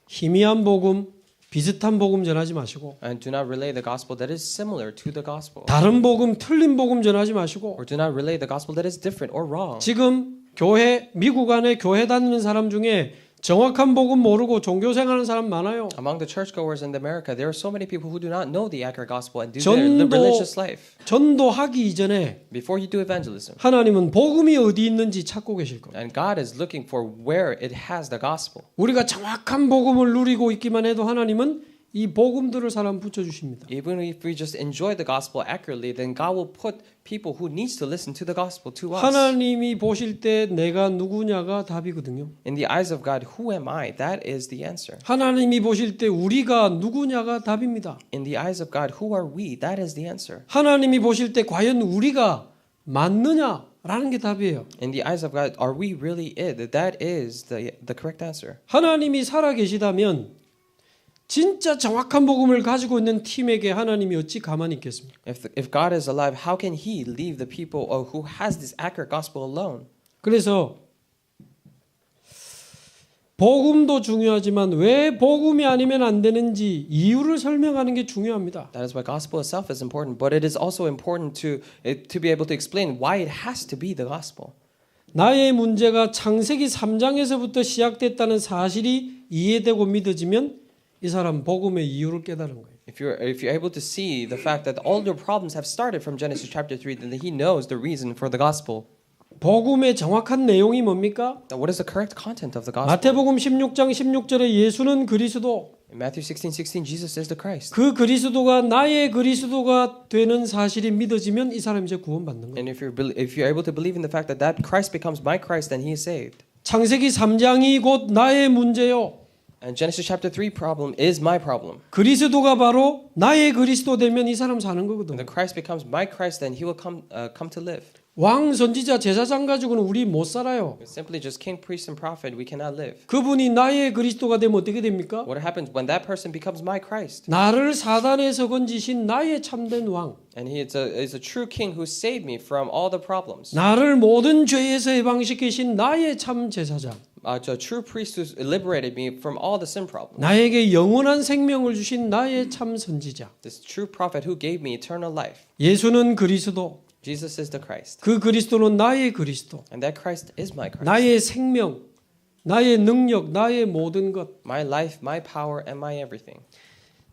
희미한 복음, 비슷한 복음 전하지 마시고 And do not relay the gospel that is similar to the gospel. 다른 복음, 틀린 복음 전하지 마시고 Or do not relay the gospel that is different or wrong. 지금 교회 미국 안에 교회 다니는 사람 중에 정확한 복음 모르고 종교 생활하는 사람 많아요. Among the churchgoers in America, there are so many people who do not know the accurate gospel and do their religious life. 전도하기 이전에 Before you do evangelism. 하나님은 복음이 어디 있는지 찾고 계실 거예요. And God is looking for where it has the gospel. 우리가 정확한 복음을 누리고 있기만 해도 하나님은 이 복음들을 사람 붙여 주십니다. Even if we just enjoy the gospel accurately, then God will put people who needs to listen to the gospel to us. 하나님이 보실 때 내가 누구냐가 답이거든요. In the eyes of God, who am I? That is the answer. 하나님이 보실 때 우리가 누구냐가 답입니다. In the eyes of God, who are we? That is the answer. 하나님이 보실 때 과연 우리가 맞느냐라는 게 답이에요. In the eyes of God, are we really it? That is the correct answer. 하나님이 살아 계시다면 진짜 정확한 복음을 가지고 있는 팀에게 하나님이 어찌 가만히 있겠습니까? If God is alive, how can He leave the people who has this accurate gospel alone? 그래서 복음도 중요하지만 왜 복음이 아니면 안 되는지 이유를 설명하는 게 중요합니다. That is why gospel itself is important, but it is also important to be able to explain why it has to be the gospel. 나의 문제가 창세기 3장에서부터 시작됐다는 사실이 이해되고 믿어지면 이 사람 복음의 이유를 깨달은 거예요. If you're able to see the fact that all your problems have started from Genesis chapter 3, then he knows the reason for the gospel. 복음의 정확한 내용이 뭡니까? What is the correct content of the gospel? 마태복음 16장 16절에 예수는 그리스도, In Matthew 16:16, Jesus is the Christ. 그 그리스도가 나의 그리스도가 되는 사실이 믿어지면 이 사람 이제 구원받는 거예요. And if you're able to believe in the fact that Christ becomes my Christ, then he is saved. 창세기 3장이 곧 나의 문제요. And Genesis chapter 3 problem is my problem. 그리스도가 바로 나의 그리스도 되면 이 사람 사는 거거든. When the Christ becomes my Christ, then he will come to live. 왕, 선지자, 제사장 가지고는 우리 못 살아요. Simply just king, priest, and prophet, we cannot live. 그분이 나의 그리스도가 되면 어떻게 됩니까? What happens when that person becomes my Christ? 나를 사단에서 건지신 나의 참된 왕, And he is a true king who saved me from all the problems. 나를 모든 죄에서 해방시키신 나의 참 제사장, A true priest who liberated me from all the sin problems. 나에게 영원한 생명을 주신 나의 참 선지자. This true prophet who gave me eternal life. 예수는 그리스도, Jesus is the Christ. 그 그리스도는 나의 그리스도, And that Christ is my Christ. 나의 생명, 나의 능력, 나의 모든 것. My life, my power, and my everything.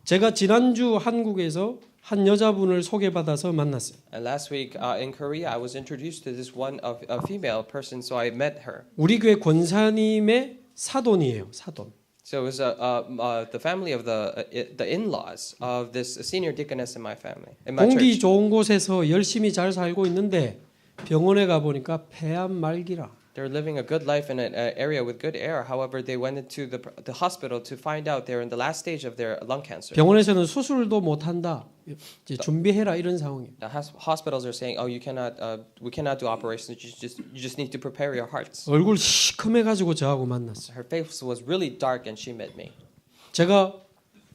제가 지난주 한국에서 한 여자분을 소개받아서 만났어요. And last week in Korea, I was introduced to this one of a female person, so I met her. 우리 교회 권사님의 사돈이에요. 사돈. So it was the family of the in-laws of this senior deaconess in my family, in my 공기 church. 좋은 곳에서 열심히 잘 살고 있는데 병원에 가 보니까 폐암 말기라. They were living a good life in an area with good air. However, they went into the hospital to find out they're in the last stage of their lung cancer. 병원에서는 수술도 못 한다. 이제 준비해라 이런 상황이에요. The hospitals are saying, "Oh, we cannot do operations. You just need to prepare your hearts." 얼굴 시커매 가지고 저하고 만났어요. Her face was really dark, and she met me. 제가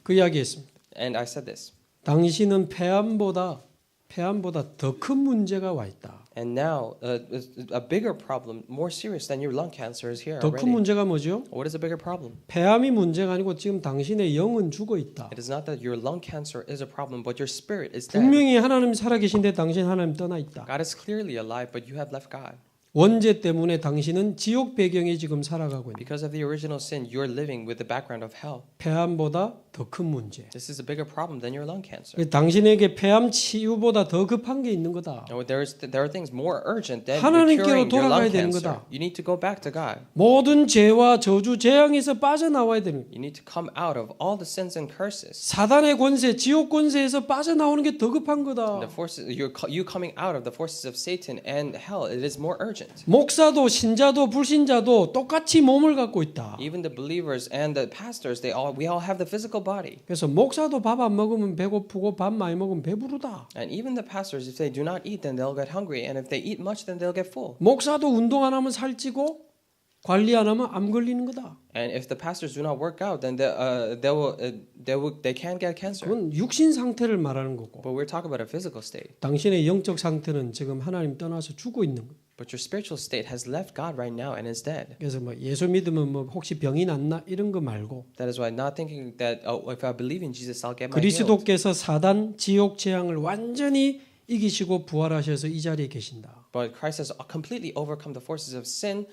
그 이야기했습니다. And I said this. 당신은 폐암보다 더 큰 문제가 와 있다. And now, a bigger problem, more serious than your lung cancer, is here 더 큰 already. 문제가 뭐죠? What is a bigger problem? 폐암이 문제가 아니고 지금 당신의 영은 죽어 있다. It is not that your lung cancer is a problem, but your spirit is dead. 분명히 하나님 살아계신데 당신 하나님 떠나 있다. God is clearly alive, but you have left God. 원죄 때문에 당신은 지옥 배경에 지금 살아가고 있다. Because of the original sin, you're living with the background of hell. 폐암보다 더 큰 문제. This is a bigger problem than your lung cancer. 당신에게 폐암 치유보다 더 급한 게 있는 거다. No, there are things more urgent than 하나님께로 curing your 돌아가야 lung 되는 cancer. 거다. You need to go back to God. 모든 죄와 저주, 재앙에서 빠져나와야 되는 거다. You need to come out of all the sins and curses. 사단의 권세, 지옥 권세에서 빠져나오는 게 더 급한 거다. The forces, you coming out of the forces of Satan and hell, it is more urgent. 목사도 신자도 불신자도 똑같이 몸을 갖고 있다. Even the believers and the pastors, we all have the physical body. 그래서 목사도 밥 안 먹으면 배고프고 밥 많이 먹으면 배부르다. And even the pastors, if they do not eat, then they'll get hungry. And if they eat much, then they'll get full. 목사도 운동 안 하면 살찌고 관리 안 하면 암 걸리는 거다. And if the pastors do not work out, then they can get cancer. 그건 육신 상태를 말하는 거고. But we're talking about a physical state. 당신의 영적 상태는 지금 하나님 떠나서 죽어 있는 거. But your spiritual state has left God right now and is dead. 그래서 뭐 예수 믿으면 뭐 혹시 병이 낫나 이런 거 말고 That is why not thinking that if I believe in Jesus, I'll get my healed. 그리스도께서 사단 지옥 재앙을 완전히 이기시고 부활하셔서 이 자리에 계신다. But Christ has completely overcome the forces of sin,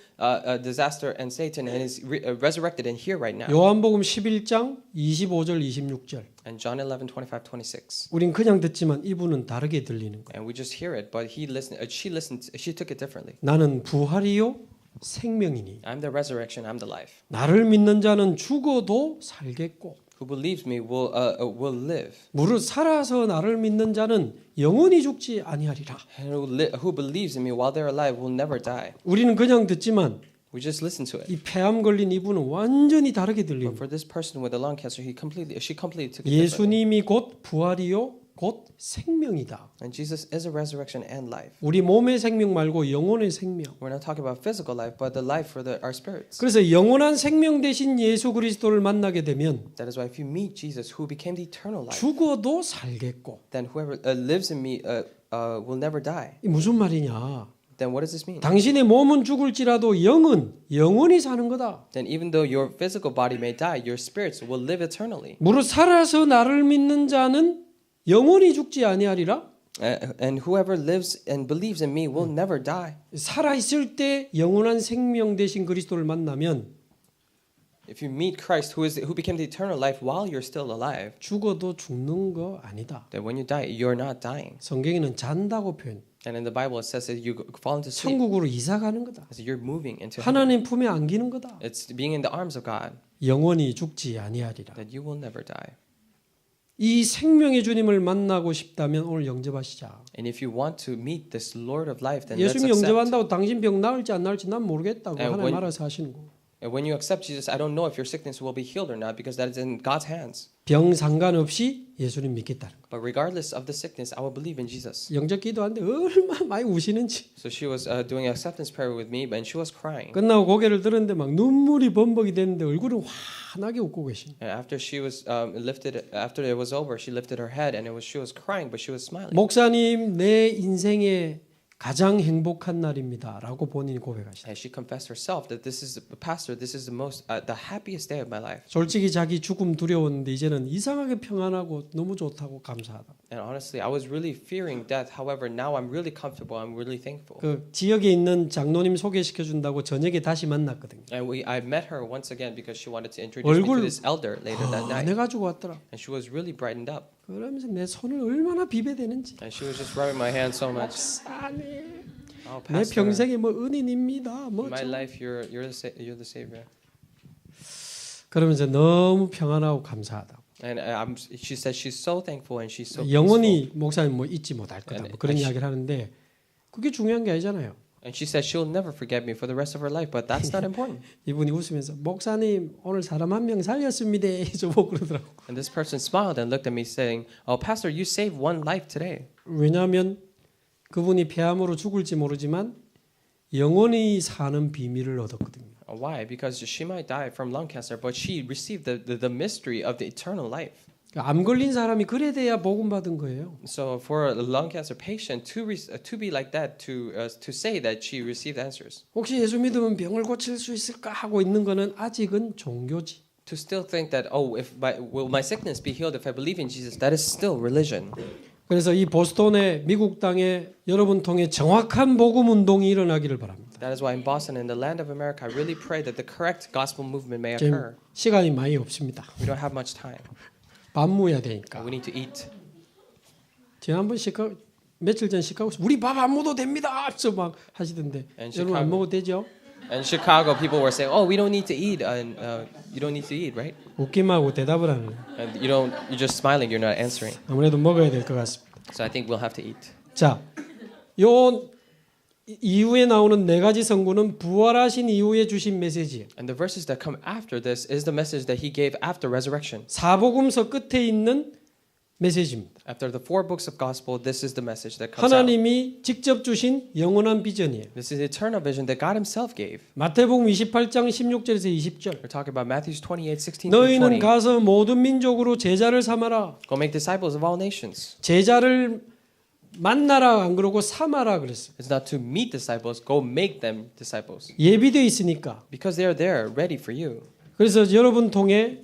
disaster, and Satan, and is resurrected and here right now. 요한복음 11장 25절 26절. And John 11:25-26. 우린 그냥 듣지만 이분은 다르게 들리는 거예요. And we just hear it, but she took it differently. 나는 부활이요 생명이니 I'm the resurrection, I'm the life. 나를 믿는 자는 죽어도 살겠고 Who believes me will live. 무릇 살아서 나를 믿는 자는 영원히 죽지 아니하리라. And who believes in me while they're alive will never die. 우리는 그냥 듣지만 We just listen to it. 이 폐암 걸린 이분은 완전히 다르게 But 들립니다. for this person with the lung cancer, she completely took it differently. 예수님이 곧 부활이요 곧 생명이다. And Jesus is a resurrection and life. 우리 몸의 생명 말고 영혼의 생명. We're not talking about physical life, but the life for our spirits. 그래서 영원한 생명 대신 예수 그리스도를 만나게 되면 That is why if you meet Jesus, who became the eternal life, 죽어도 살겠고. then whoever lives in me will never die. 이 무슨 말이냐? Then what does this mean? 당신의 몸은 죽을지라도 영은 영원히 사는 거다. Then even though your physical body may die, your spirits will live eternally. 무릇 살아서 나를 믿는 자는 영원히 죽지 아니하리라. And whoever lives and believes in me will never die. 살아 있을 때 영원한 생명 대신 그리스도를 만나면 If you meet Christ, who became the eternal life while you're still alive, 죽어도 죽는 거 아니다. then when you die, you're not dying. 성경에는 잔다고 표현. And in the Bible, it says that you fall into sleep. 천국으로 이사 가는 거다. So you're moving into heaven. 하나님 품에 안기는 거다. It's being in the arms of God 영원히 죽지 아니하리라. that you will never die. 이 생명의 주님을 만나고 싶다면 오늘 영접하시자. And if you want to meet this Lord of life, then let's 예수님 accept. 영접한다고 당신 병 나을지 안 나을지 난 모르겠다고 And 하나님 when- 알아서 하시는 거. And when you accept Jesus, I don't know if your sickness will be healed or not because that is in God's hands. 병 상관없이 예수님 믿겠다는 거. But regardless of the sickness, I will believe in Jesus. 영접 기도하는데 얼마나 많이 우시는지. So she was doing acceptance prayer with me, and she was crying. 끝나고 고개를 들었는데 막 눈물이 범벅이 됐는데 얼굴은 환하게 웃고 계신. And after she was after it was over, she lifted her head, and she was crying, but she was smiling. 목사님 내 인생의 가장 행복한 날입니다라고 본인이 고백하시다. And she confessed herself that pastor, this is the happiest day of my life. 솔직히 자기 죽음 두려웠는데 이제는 이상하게 평안하고 너무 좋다고 감사하다. And honestly, I was really fearing death. However, now I'm really comfortable. I'm really thankful. 그 지역에 있는 장로님 소개시켜 준다고 저녁에 다시 만났거든요. And I met her once again because she wanted to introduce me to this elder later that night. 내 가지고 왔더라. And she was really brightened up. 그러면서 내 손을 얼마나 비벼대는지. And she was just rubbing my hand so much. 목사님, Oh, 내 pastor, 평생에 뭐 은인입니다. 뭐 in my 저- life, you're the savior. 그러면서 너무 평안하고 감사하다. And she said she's so thankful and she's so peaceful. 영원히 목사님 뭐 잊지 못할 거다. 뭐 그런 and 이야기를 하는데 그게 중요한 게 아니잖아요. And she said she'll never forget me for the rest of her life, but that's not important. 이분이 웃으면서 목사님 오늘 사람 한 명 살렸습니다. 저보고 그러더라고. And this person smiled and looked at me saying, "Oh, pastor, you saved one life today." 왜냐하면 그분이 폐암으로 죽을지 모르지만 영원히 사는 비밀을 얻었거든요. Why? Because she might die from lung cancer, but she received the mystery of the eternal life. 암 걸린 사람이 그래 돼야 복음 받은 거예요. So for a lung cancer patient to be like that, to say that she received answers, 혹시 예수 믿으면 병을 고칠 수 있을까 하고 있는 거는 아직은 종교지. to still think that will my sickness be healed if I believe in Jesus, that is still religion. 그래서 이 보스턴의 미국 땅에 여러분 통해 정확한 복음 운동이 일어나기를 바랍니다. That is why in Boston, in the land of America, I really pray that the correct gospel movement may 지금 occur. 시간이 많이 없습니다. We don't have much time. 밥 먹어야 되니까. We need to eat. 지난번 며칠 전 시카고에서 우리 밥 안 먹어도 됩니다. 저 막 하시던데 And 여러분 안 Chicago. 먹어도 되죠? In Chicago, people were saying, "Oh, we don't need to eat, and you don't need to eat, right?" 웃기만 하고 대답을 하는 거예요. And you're just smiling. You're not answering. 아무래도 먹어야 될 것 같습니다. So I think we'll have to eat. 자, 요 이후에 나오는 네 가지 선구는 부활하신 이후에 주신 메시지예요. And the verses that come after this is the message that he gave after resurrection. 사복음서 끝에 있는 메시지입니다. After the 4 books of gospel, this is the message that comes out. 하나님이 직접 주신 영원한 비전이에요. This is the eternal vision that God himself gave. 마태복음 28장 16절에서 20절. We're talking about Matthew 28:16 through 너희는 20. 가서 모든 민족으로 제자를 삼아라. Go make disciples of all nations. 제자를 만나라 안 그러고 삼아라 그랬어요. It's not to meet disciples, go make them disciples. 예비되어 있으니까. Because they are there, ready for you. 그래서 여러분 통해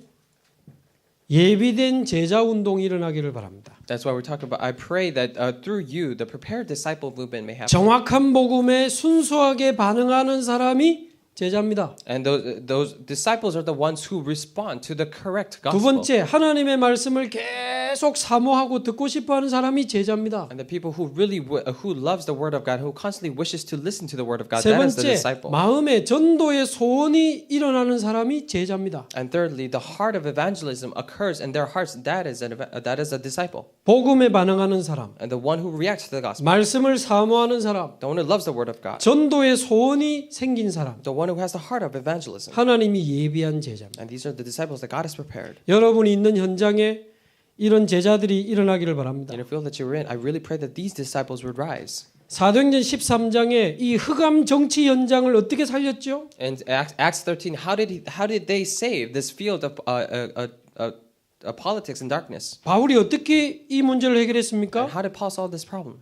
예비된 제자 운동이 일어나기를 바랍니다. That's why we're talking about. I pray that through you, the prepared disciple movement may happen. 정확한 복음에 순수하게 반응하는 사람이 제자입니다. And those disciples are the ones who respond to the correct 두 gospel. 번째, 하나님의 말씀을 계속 사모하고 듣고 싶어하는 사람이 제자입니다. And the people who really who loves the word of God, who constantly wishes to listen to the word of God, 세 that is the 번째, disciple. 마음에 전도의 소원이 일어나는 사람이 제자입니다. And thirdly, the heart of evangelism occurs in their hearts. That is a disciple. 복음에 반응하는 사람, And the one who reacts to the gospel, 말씀을 사모하는 사람, the one who loves the word of God, 전도의 소원이 생긴 사람, the one who has the heart of evangelism. 하나님이 예비한 제자입니다. And these are the disciples that God has prepared. 여러분이 있는 현장에 이런 제자들이 일어나기를 바랍니다. In a field that you're in, I really pray that these disciples would rise. 사도행전 13장에 이 흑암 정치 현장을 어떻게 살렸죠? And Acts 13, how did they save this field of politics and darkness? 바울이 어떻게 이 문제를 해결했습니까? And how did Paul solve this problem?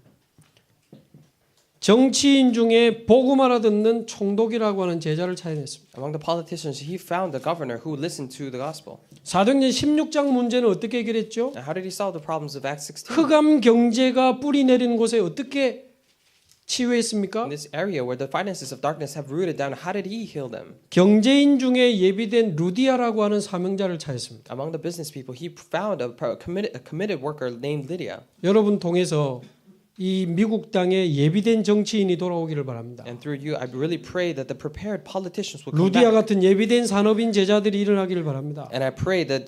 정치인 중에 복음 알아듣는 총독이라고 하는 제자를 찾아냈습니다. Among the politicians, he found the governor who listened to the gospel. 사도행전 16장 문제는 어떻게 해결했죠? And how did he solve the problems of Acts 16? 흑암 경제가 뿌리 내리는 곳에 어떻게 치유했습니까? In this area where the finances of darkness have rooted down, how did he heal them? 경제인 중에 예비된 루디아라고 하는 사명자를 찾았습니다. Among the business people, he found a committed worker named Lydia. 여러분 통해서 이 미국 땅에 예비된 정치인이 돌아오기를 바랍니다. And through you, I really pray that the prepared politicians will come 루디아 back. 같은 예비된 산업인 제자들이 일어나기를 바랍니다. And I pray that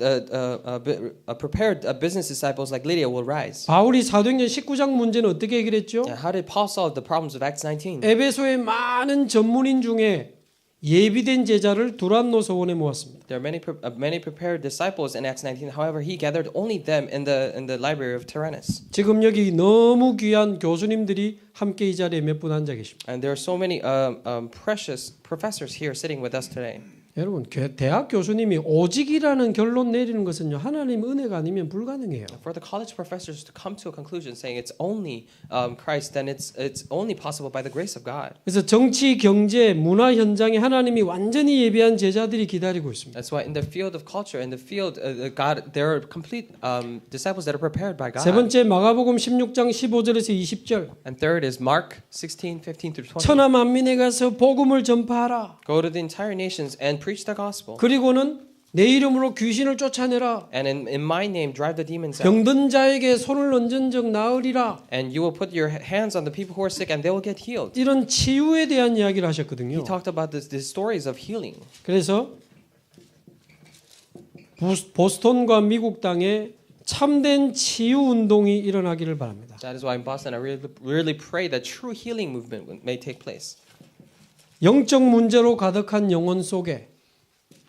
prepared business disciples like Lydia will rise. 바울이 사도행전 19장 문제는 어떻게 해결했죠? And how did Paul solve the problems of Acts 19? 에베소의 많은 전문인 중에 예비된 제자를 두란노 서원에 모았습니다. There are many prepared disciples in Acts 19. However, he gathered only them in the library of Tyrannus. 지금 여기 너무 귀한 교수님들이 함께 이 자리에 몇 분 앉아 계십니다. And there are so many precious professors here sitting with us today. 여러분, 대학 교수님이 오직이라는 결론 내리는 것은요, 하나님 은혜가 아니면 불가능해요. For the college professors to come to a conclusion saying it's only Christ, then it's only possible by the grace of God. 그래서 정치, 경제, 문화 현장에 하나님이 완전히 예비한 제자들이 기다리고 있습니다. That's why in the field of culture, in the field God, there are complete disciples that are prepared by God. 세 번째 마가복음 16장 15절에서 20절. And third is Mark 16, 15 through 20. 천하 만민에 가서 복음을 전파하라. Go to the entire nations and preach the gospel. 그리고는 내 이름으로 귀신을 쫓아내라. And in my name drive the demons out. 병든 자에게 손을 얹은 적 나으리라. And you will put your hands on the people who are sick and they will get healed. 이런 치유에 대한 이야기를 하셨거든요. He talked about the stories of healing. 그래서 보스턴과 미국 땅에 참된 치유 운동이 일어나기를 바랍니다. That is why in Boston I really pray that true healing movement may take place. 영적 문제로 가득한 영혼 속에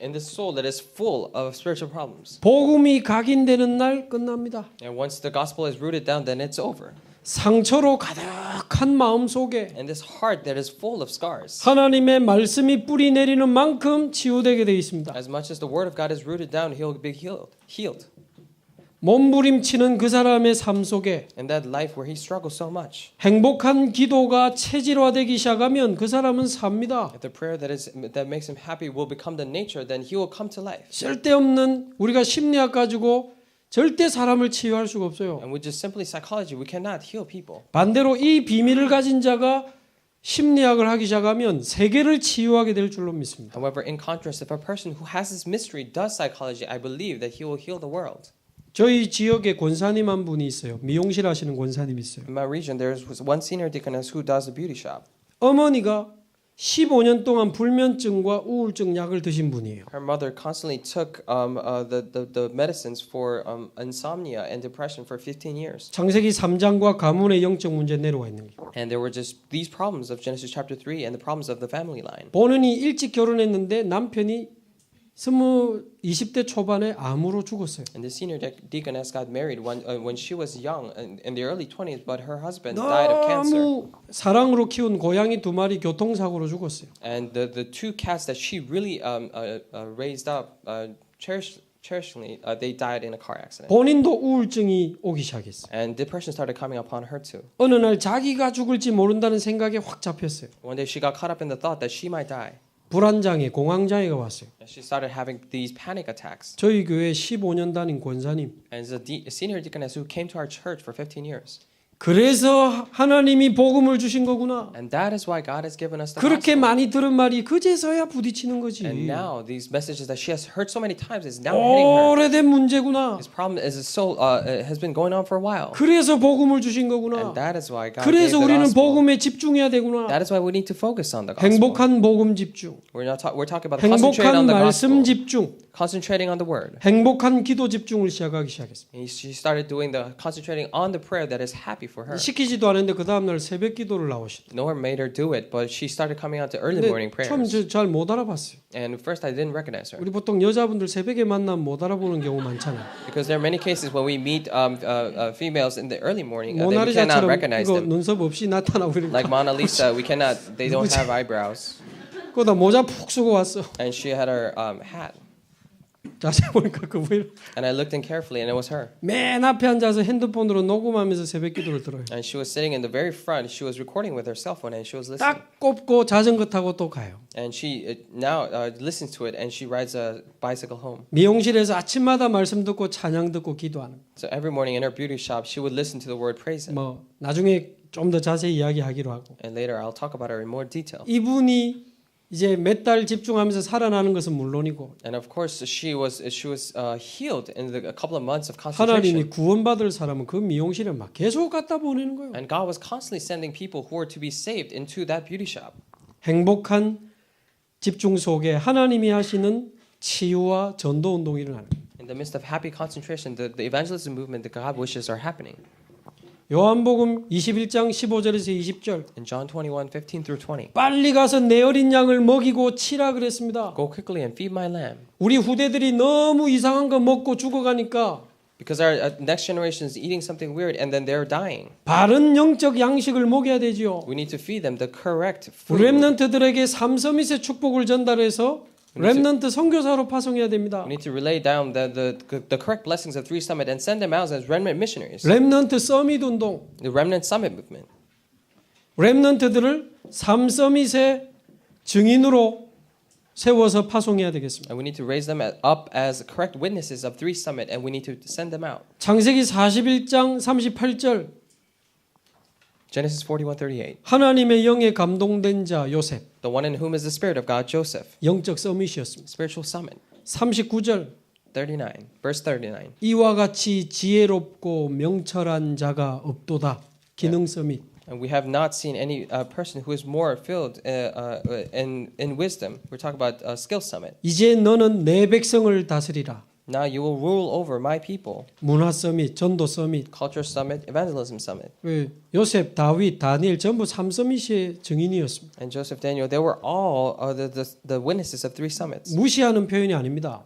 In this soul that is full of spiritual problems. 복음이 각인되는 날 끝납니다. And once the gospel is rooted down, then it's over. 상처로 가득한 마음 속에 And this heart that is full of scars. 하나님의 말씀이 뿌리 내리는 만큼 치유되게 되어 있습니다. As much as the word of God is rooted down, he'll be healed. 몸부림치는 그 사람의 삶 속에 In that life where he struggles so much. 행복한 기도가 체질화되기 시작하면 그 사람은 삽니다. If the prayer that makes him happy will become the nature, then he will come to life. 쓸데없는 우리가 심리학 가지고 절대 사람을 치유할 수가 없어요. And with just simply psychology, we cannot heal people. 반대로 이 비밀을 가진 자가 심리학을 하기 시작하면 세계를 치유하게 될 줄로 믿습니다. However, in contrast, if a person who has this mystery does psychology, I believe that he will heal the world. 저희 지역에 권사님 한 분이 있어요. 미용실 하시는 권사님이 있어요. In my region, there is one senior deaconess who does a beauty shop. 어머니가 15년 동안 불면증과 우울증 약을 드신 분이에요. Her mother constantly took the medicines for insomnia and depression for 15 years. 창세기 3장과 가문의 영적 문제 내려와 있는 거예요. And there were just these problems of Genesis chapter 3 and the problems of the family line. 본인이 일찍 결혼했는데 남편이 20대 초반에 암으로 죽었어요. And the senior deaconess got married when she was young in the early 20s, but her husband died of cancer. 너무 사랑으로 키운 고양이 2마리 교통사고로 죽었어요. And the two cats that she really raised up, cherishingly, they died in a car accident. 본인도 우울증이 오기 시작했어요. And depression started coming upon her too. 어느 날 자기가 죽을지 모른다는 생각에 확 잡혔어요. One day she got caught up in the thought that she might die. 불안장애, 공황장애가 왔어요. And she started having these panic attacks. 저희 교회 15년 다닌 권사님. And a senior deaconess who came to our church for 15 years. 그래서 하나님이 복음을 주신 거구나. And that is why God has given us the 그렇게 gospel. 많이 들은 말이 그제서야 부딪히는 거지. And now these messages that she has heard so many times is now hitting her. 오래된 문제구나. This problem is has been going on for a while. 그래서 복음을 주신 거구나. And that is why God 그래서 gave the 우리는 gospel. 복음에 집중해야 되구나. That is why we need to focus on the gospel. 행복한 복음 집중. We're talking about concentrating 행복한 on the 말씀 gospel. 집중. Concentrating on the word. 행복한 기도 집중을 시작하기 시작했습니다. She started doing the concentrating on the prayer that is happy for her. 시키지도 않았는데 그 다음 날 새벽 기도를 나오시더라고요. No one made her do it, but she started coming out to early morning 근데 처음 prayers. 잘 못 알아봤어요. And at first I didn't recognize her 우리 보통 여자분들 새벽에 만나면 못 알아보는 경우 많잖아요. because there are many cases when we meet females in the early morning that we cannot 모나리자처럼 recognize 이거 them. 눈썹 없이 나타나고 이러니까 Like Mona Lisa, we cannot. They don't have eyebrows, 그러다 모자 푹 쓰고 왔어. and she had her hat. 자세히 보니까 그분 And I looked in carefully, and it was her. 맨 앞에 앉아서 핸드폰으로 녹음하면서 새벽 기도를 들어요. And she was sitting in the very front. She was recording with her cell phone, and she was listening. 딱 꼽고 자전거 타고 또 가요. And she now listens to it, and she rides a bicycle home. 미용실에서 아침마다 말씀 듣고 찬양 듣고 기도하는. So every morning in her beauty shop, she would listen to the word praise Him. 뭐 나중에 좀 더 자세히 이야기하기로 하고. And later, I'll talk about her in more detail. 이분이 이제 몇 달 집중하면서 살아나는 것은 물론이고 And of course, she was healed in a couple of months of 하나님이 concentration. 구원받을 사람은 그 미용실에 막 계속 갖다 보내는 거예요. And God was constantly sending people who were to be saved into that beauty shop. 행복한 집중 속에 하나님이 하시는 치유와 전도 운동이 일어나는 거예요. In the midst of happy concentration, the evangelism movement that God wishes are happening. 요한복음 21장 15절에서 20절 In John 21:15 through 20. 빨리 가서 내 어린 양을 먹이고 치라 그랬습니다. Go quickly and feed my lamb. 우리 후대들이 너무 이상한 거 먹고 죽어가니까 Because our next generation is eating something weird and then they're dying. 바른 영적 양식을 먹여야 되지요. We need to feed them the correct food. 렘넌트들에게 삼서밋의 축복을 전달해서 렘넌트 선교사로 파송해야 됩니다. We need to relay down the correct blessings of Three Summit and send them out as remnant missionaries. 렘넌트 서밋 운동. The remnant summit movement. 렘넌트들을 삼서밋의 증인으로 세워서 파송해야 되겠습니다. And we need to raise them up as correct witnesses of Three Summit and we need to send them out. 창세기 41장 38절 Genesis 41:38. 하나님의 영에 감동된 자 요셉 The one in whom is the spirit of God, Joseph. 영적 서밋이었습니다. Spiritual summit. 39절 39. Verse 39. 이와 같이 지혜롭고 명철한 자가 없도다. 기능 서밋. And we have not seen any person who is more filled in wisdom. We're talking about skill summit. 이제 너는 내 백성을 다스리라. Now you will rule over my people. 문화 서밋, 전도 서밋. Culture summit, evangelism summit. 요셉, 다윗, 다니엘 전부 삼 서밋의 증인이었습니다. And Joseph, Daniel, they were all the witnesses of Three Summits. 무시하는 표현이 아닙니다.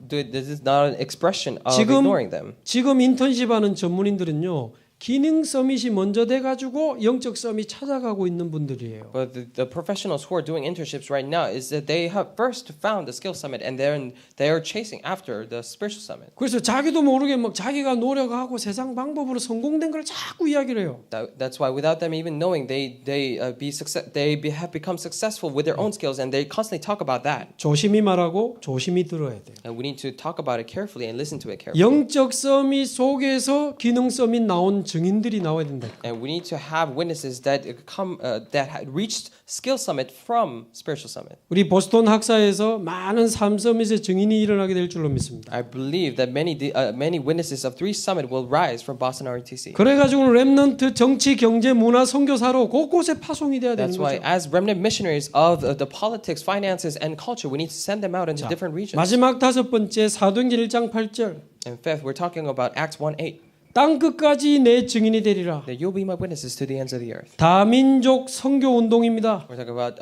This is not an expression of 지금 ignoring them. 지금 인턴십하는 전문인들은요. 기능 서밋이 먼저 돼가지고 영적 서밋 찾아가고 있는 분들이에요. But the professionals who are doing internships right now is that they have first found the skill summit and they are chasing after the spiritual summit. 그래서 자기도 모르게 막 자기가 노력하고 세상 방법으로 성공된 걸 자꾸 이야기를 해요. That's why without them even knowing, they have become successful with their own skills and they constantly talk about that. 조심히 말하고 조심히 들어야 돼요. And we need to talk about it carefully and listen to it carefully. 영적 서밋 속에서 기능 서밋 나온 증인들이 나와야 된다. And we need to have witnesses that that had reached skill summit from spiritual summit. 우리 보스턴 학사에서 많은 삼 서밋의 증인이 일어나게 될 줄로 믿습니다. I believe that many witnesses of Three Summit will rise from Boston RTC. 그래가지고 렘넌트 정치, 경제, 문화, 선교사로 곳곳에 파송이 돼야 되는 That's why, 거죠. as remnant missionaries of the politics, finances, and culture, we need to send them out into different regions. 마지막 다섯 번째 사도행전 1장 8절 And fifth, we're talking about Acts 1:8. 땅 끝까지 내 증인이 되리라. That you'll be my witnesses to the ends of the earth. 다민족 선교 운동입니다. We're talking about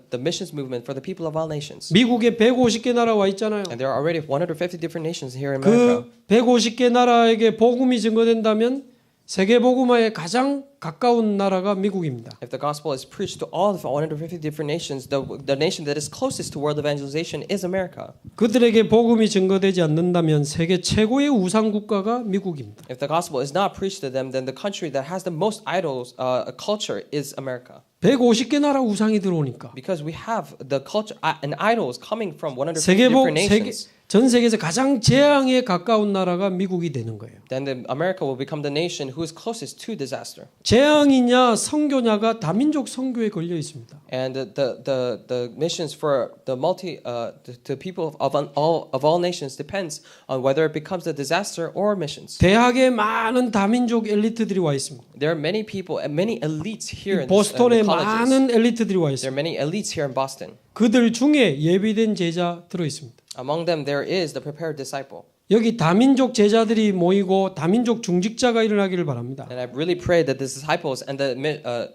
the missions movement for the people of all nations. 미국에 150개 나라 와 있잖아요. And there are already 150 different nations here in America. 그 150개 나라에게 복음이 증거된다면 세계 복음화에 가장 가까운 나라가 미국입니다. If the gospel is preached to all of 150 different nations, the nation that is closest to world evangelization is America. 그들에게 복음이 증거되지 않는다면 세계 최고의 우상 국가가 미국입니다. If the gospel is not preached to them, then the country that has the most idols culture is America. 150개 나라 우상이 들어오니까 Because we have the culture and idols coming from 150 세계복 different nations. 전 세계에서 가장 재앙에 가까운 나라가 미국이 되는 거예요. Then America will become the nation who is closest to disaster. 재앙이냐 선교냐가 다민족 선교에 걸려 있습니다. And the missions for the people of all nations depends on whether it becomes a disaster or missions. 대학에 많은 다민족 엘리트들이 와 있습니다. There are many people and many elites here in 보스턴에 the colleges. 많은 엘리트들이 와 There are 있습니다. many elites here in Boston. 그들 중에 예비된 제자 들어 있습니다. Among them there is the prepared disciple. 여기 다민족 제자들이 모이고 다민족 중직자가 일어나기를 바랍니다. And I really pray that the disciples and the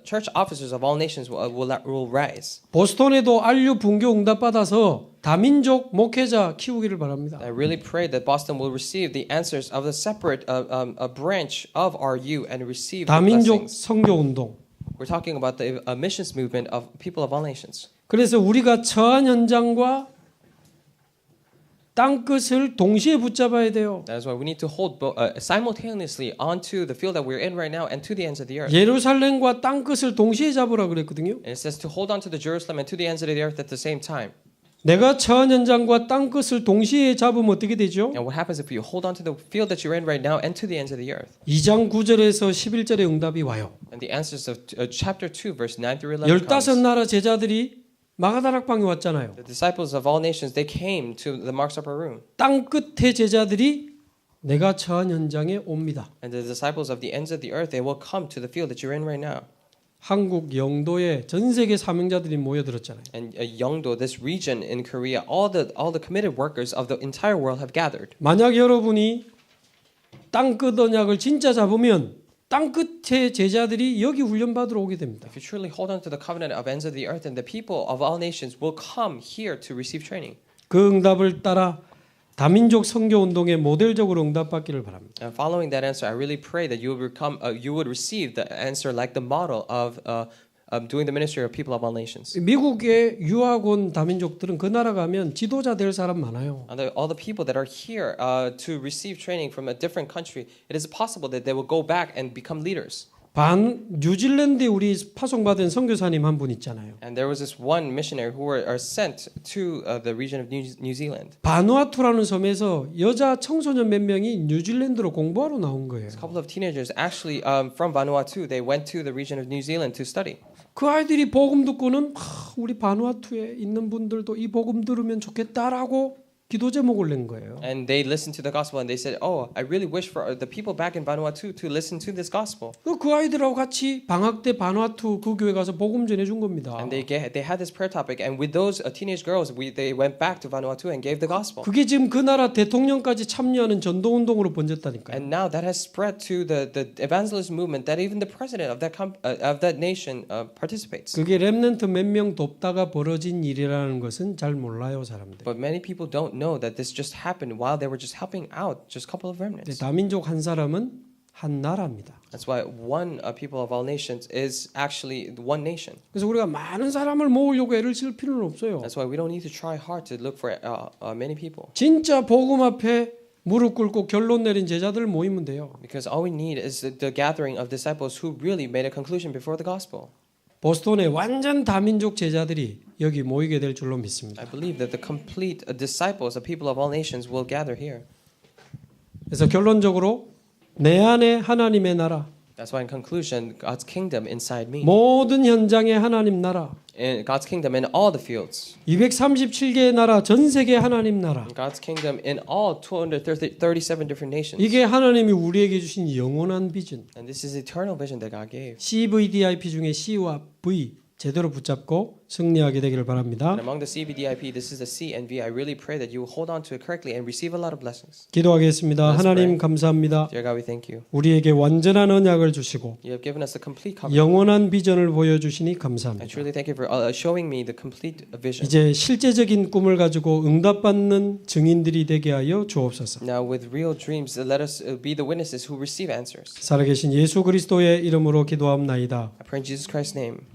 church officers of all nations will rise. 보스턴에도 RU 분교 응답 받아서 다민족 목회자 키우기를 바랍니다. I really pray that Boston will receive the answers of the separate a branch of RU and receive the 다민족 blessings. 선교 운동. We're talking about the missions movement of people of all nations. 그래서 우리가 처한 현장과 땅 끝을 동시에 붙잡아야 돼요. That is why we need to hold simultaneously onto the field that we're in right now and to the ends of the earth. 예루살렘과 땅 끝을 동시에 잡으라 그랬거든요. And it says to hold on to the Jerusalem and to the ends of the earth at the same time. 내가 처한 현장과 땅 끝을 동시에 잡으면 어떻게 되죠? And what happens if you hold on to the field that you're in right now and to the ends of the earth? 2장 9절에서 11절의 응답이 와요. And the answers of chapter 2 verse 9 through 11 comes. 15나라 제자들이 마가다락방에 왔잖아요. The disciples of all nations, they came to the Mark's Upper Room. 땅 끝의 제자들이 내가 처한 현장에 옵니다. And the disciples of the ends of the earth, they will come to the field that you're in right now. 한국 영도에 전 세계 사명자들이 모여들었잖아요. And Yeongdo, this region in Korea, all the committed workers of the entire world have gathered. 만약 여러분이 땅 끝 언약을 진짜 잡으면 땅 끝의 제자들이 여기 훈련 받으러 오게 됩니다. If you truly hold on to the covenant of ends of the earth, then the people of all nations will come here to receive training. 그 응답을 따라 다민족 선교 운동에 모델적으로 응답받기를 바랍니다. And following that answer, I really pray that you would receive the answer like the model of doing the ministry of people of all nations. 미국에 유학 온 다민족들은 그 나라 가면 지도자 될 사람 많아요. And all the people that are here to receive training from a different country, it is possible that they will go back and become leaders. 뉴질랜드에 우리 파송받은 선교사님 한 분 있잖아요. And there was this one missionary who are sent to the region of New Zealand. 바누아투라는 섬에서 여자 청소년 몇 명이 뉴질랜드로 공부하러 나온 거예요. A couple of teenagers actually from Vanuatu, they went to the region of New Zealand to study. 그 아이들이 복음 듣고는 우리 바누아투에 있는 분들도 이 복음 들으면 좋겠다라고 기도 제목을 낸 거예요. And they listened to the gospel and they said, "Oh, I really wish for the people back in Vanuatu to listen to this gospel." 그 아이들하고 같이 방학 때 바누아투 그 교회 가서 복음 전해준 겁니다. And they had this prayer topic, and with those teenage girls, they went back to Vanuatu and gave the gospel. 그게 지금 그 나라 대통령까지 참여하는 전도 운동으로 번졌다니까요. And now that has spread to the evangelism movement that even the president of that nation participates. 그게 렘넌트 몇 명 돕다가 벌어진 일이라는 것은 잘 몰라요, 사람들. But many people don't know that this just happened while they were just helping out just a couple of remnants. 다민족 한 사람은 한 나라입니다. That's why one people of all nations is actually one nation. 그래서 우리가 많은 사람을 모으려고 애를 쓸 필요는 없어요. That's why we don't need to try hard to look for many people. 진짜 복음 앞에 무릎 꿇고 결론 내린 제자들 모이면 돼요. Because all we need is the gathering of disciples who really made a conclusion before the gospel. 보스턴의 완전 다민족 제자들이 여기 모이게 될 줄로 믿습니다. I believe that the complete disciples of people of all nations will gather here. 그래서 결론적으로 내 안에 하나님의 나라, That's why in conclusion, God's kingdom inside me. 모든 현장에 하나님 나라, In God's kingdom in all the fields. 237개의 나라, 전 세계 하나님 나라. God's kingdom in all 237 different nations. 이게 하나님이 우리에게 주신 영원한 비전. And this is eternal vision that God gave. CVDIP 중에 C와 V 제대로 붙잡고 승리하게 되기를 바랍니다. And among the CBDIP, this is the C and V. I really pray that you will hold on to it correctly and receive a lot of blessings. 기도하겠습니다. Let's 하나님 pray. 감사합니다. Dear God, we thank you. 우리에게 완전한 언약을 주시고 You have given us the complete covenant. 영원한 비전을 보여주시니 I 감사합니다. truly thank you for showing me the complete vision. 이제 실제적인 꿈을 가지고 응답받는 증인들이 되게 하여 주옵소서. Now with real dreams, let us be the witnesses who receive answers. 살아계신 예수 그리스도의 이름으로 기도합나이다. I pray in Jesus Christ's name.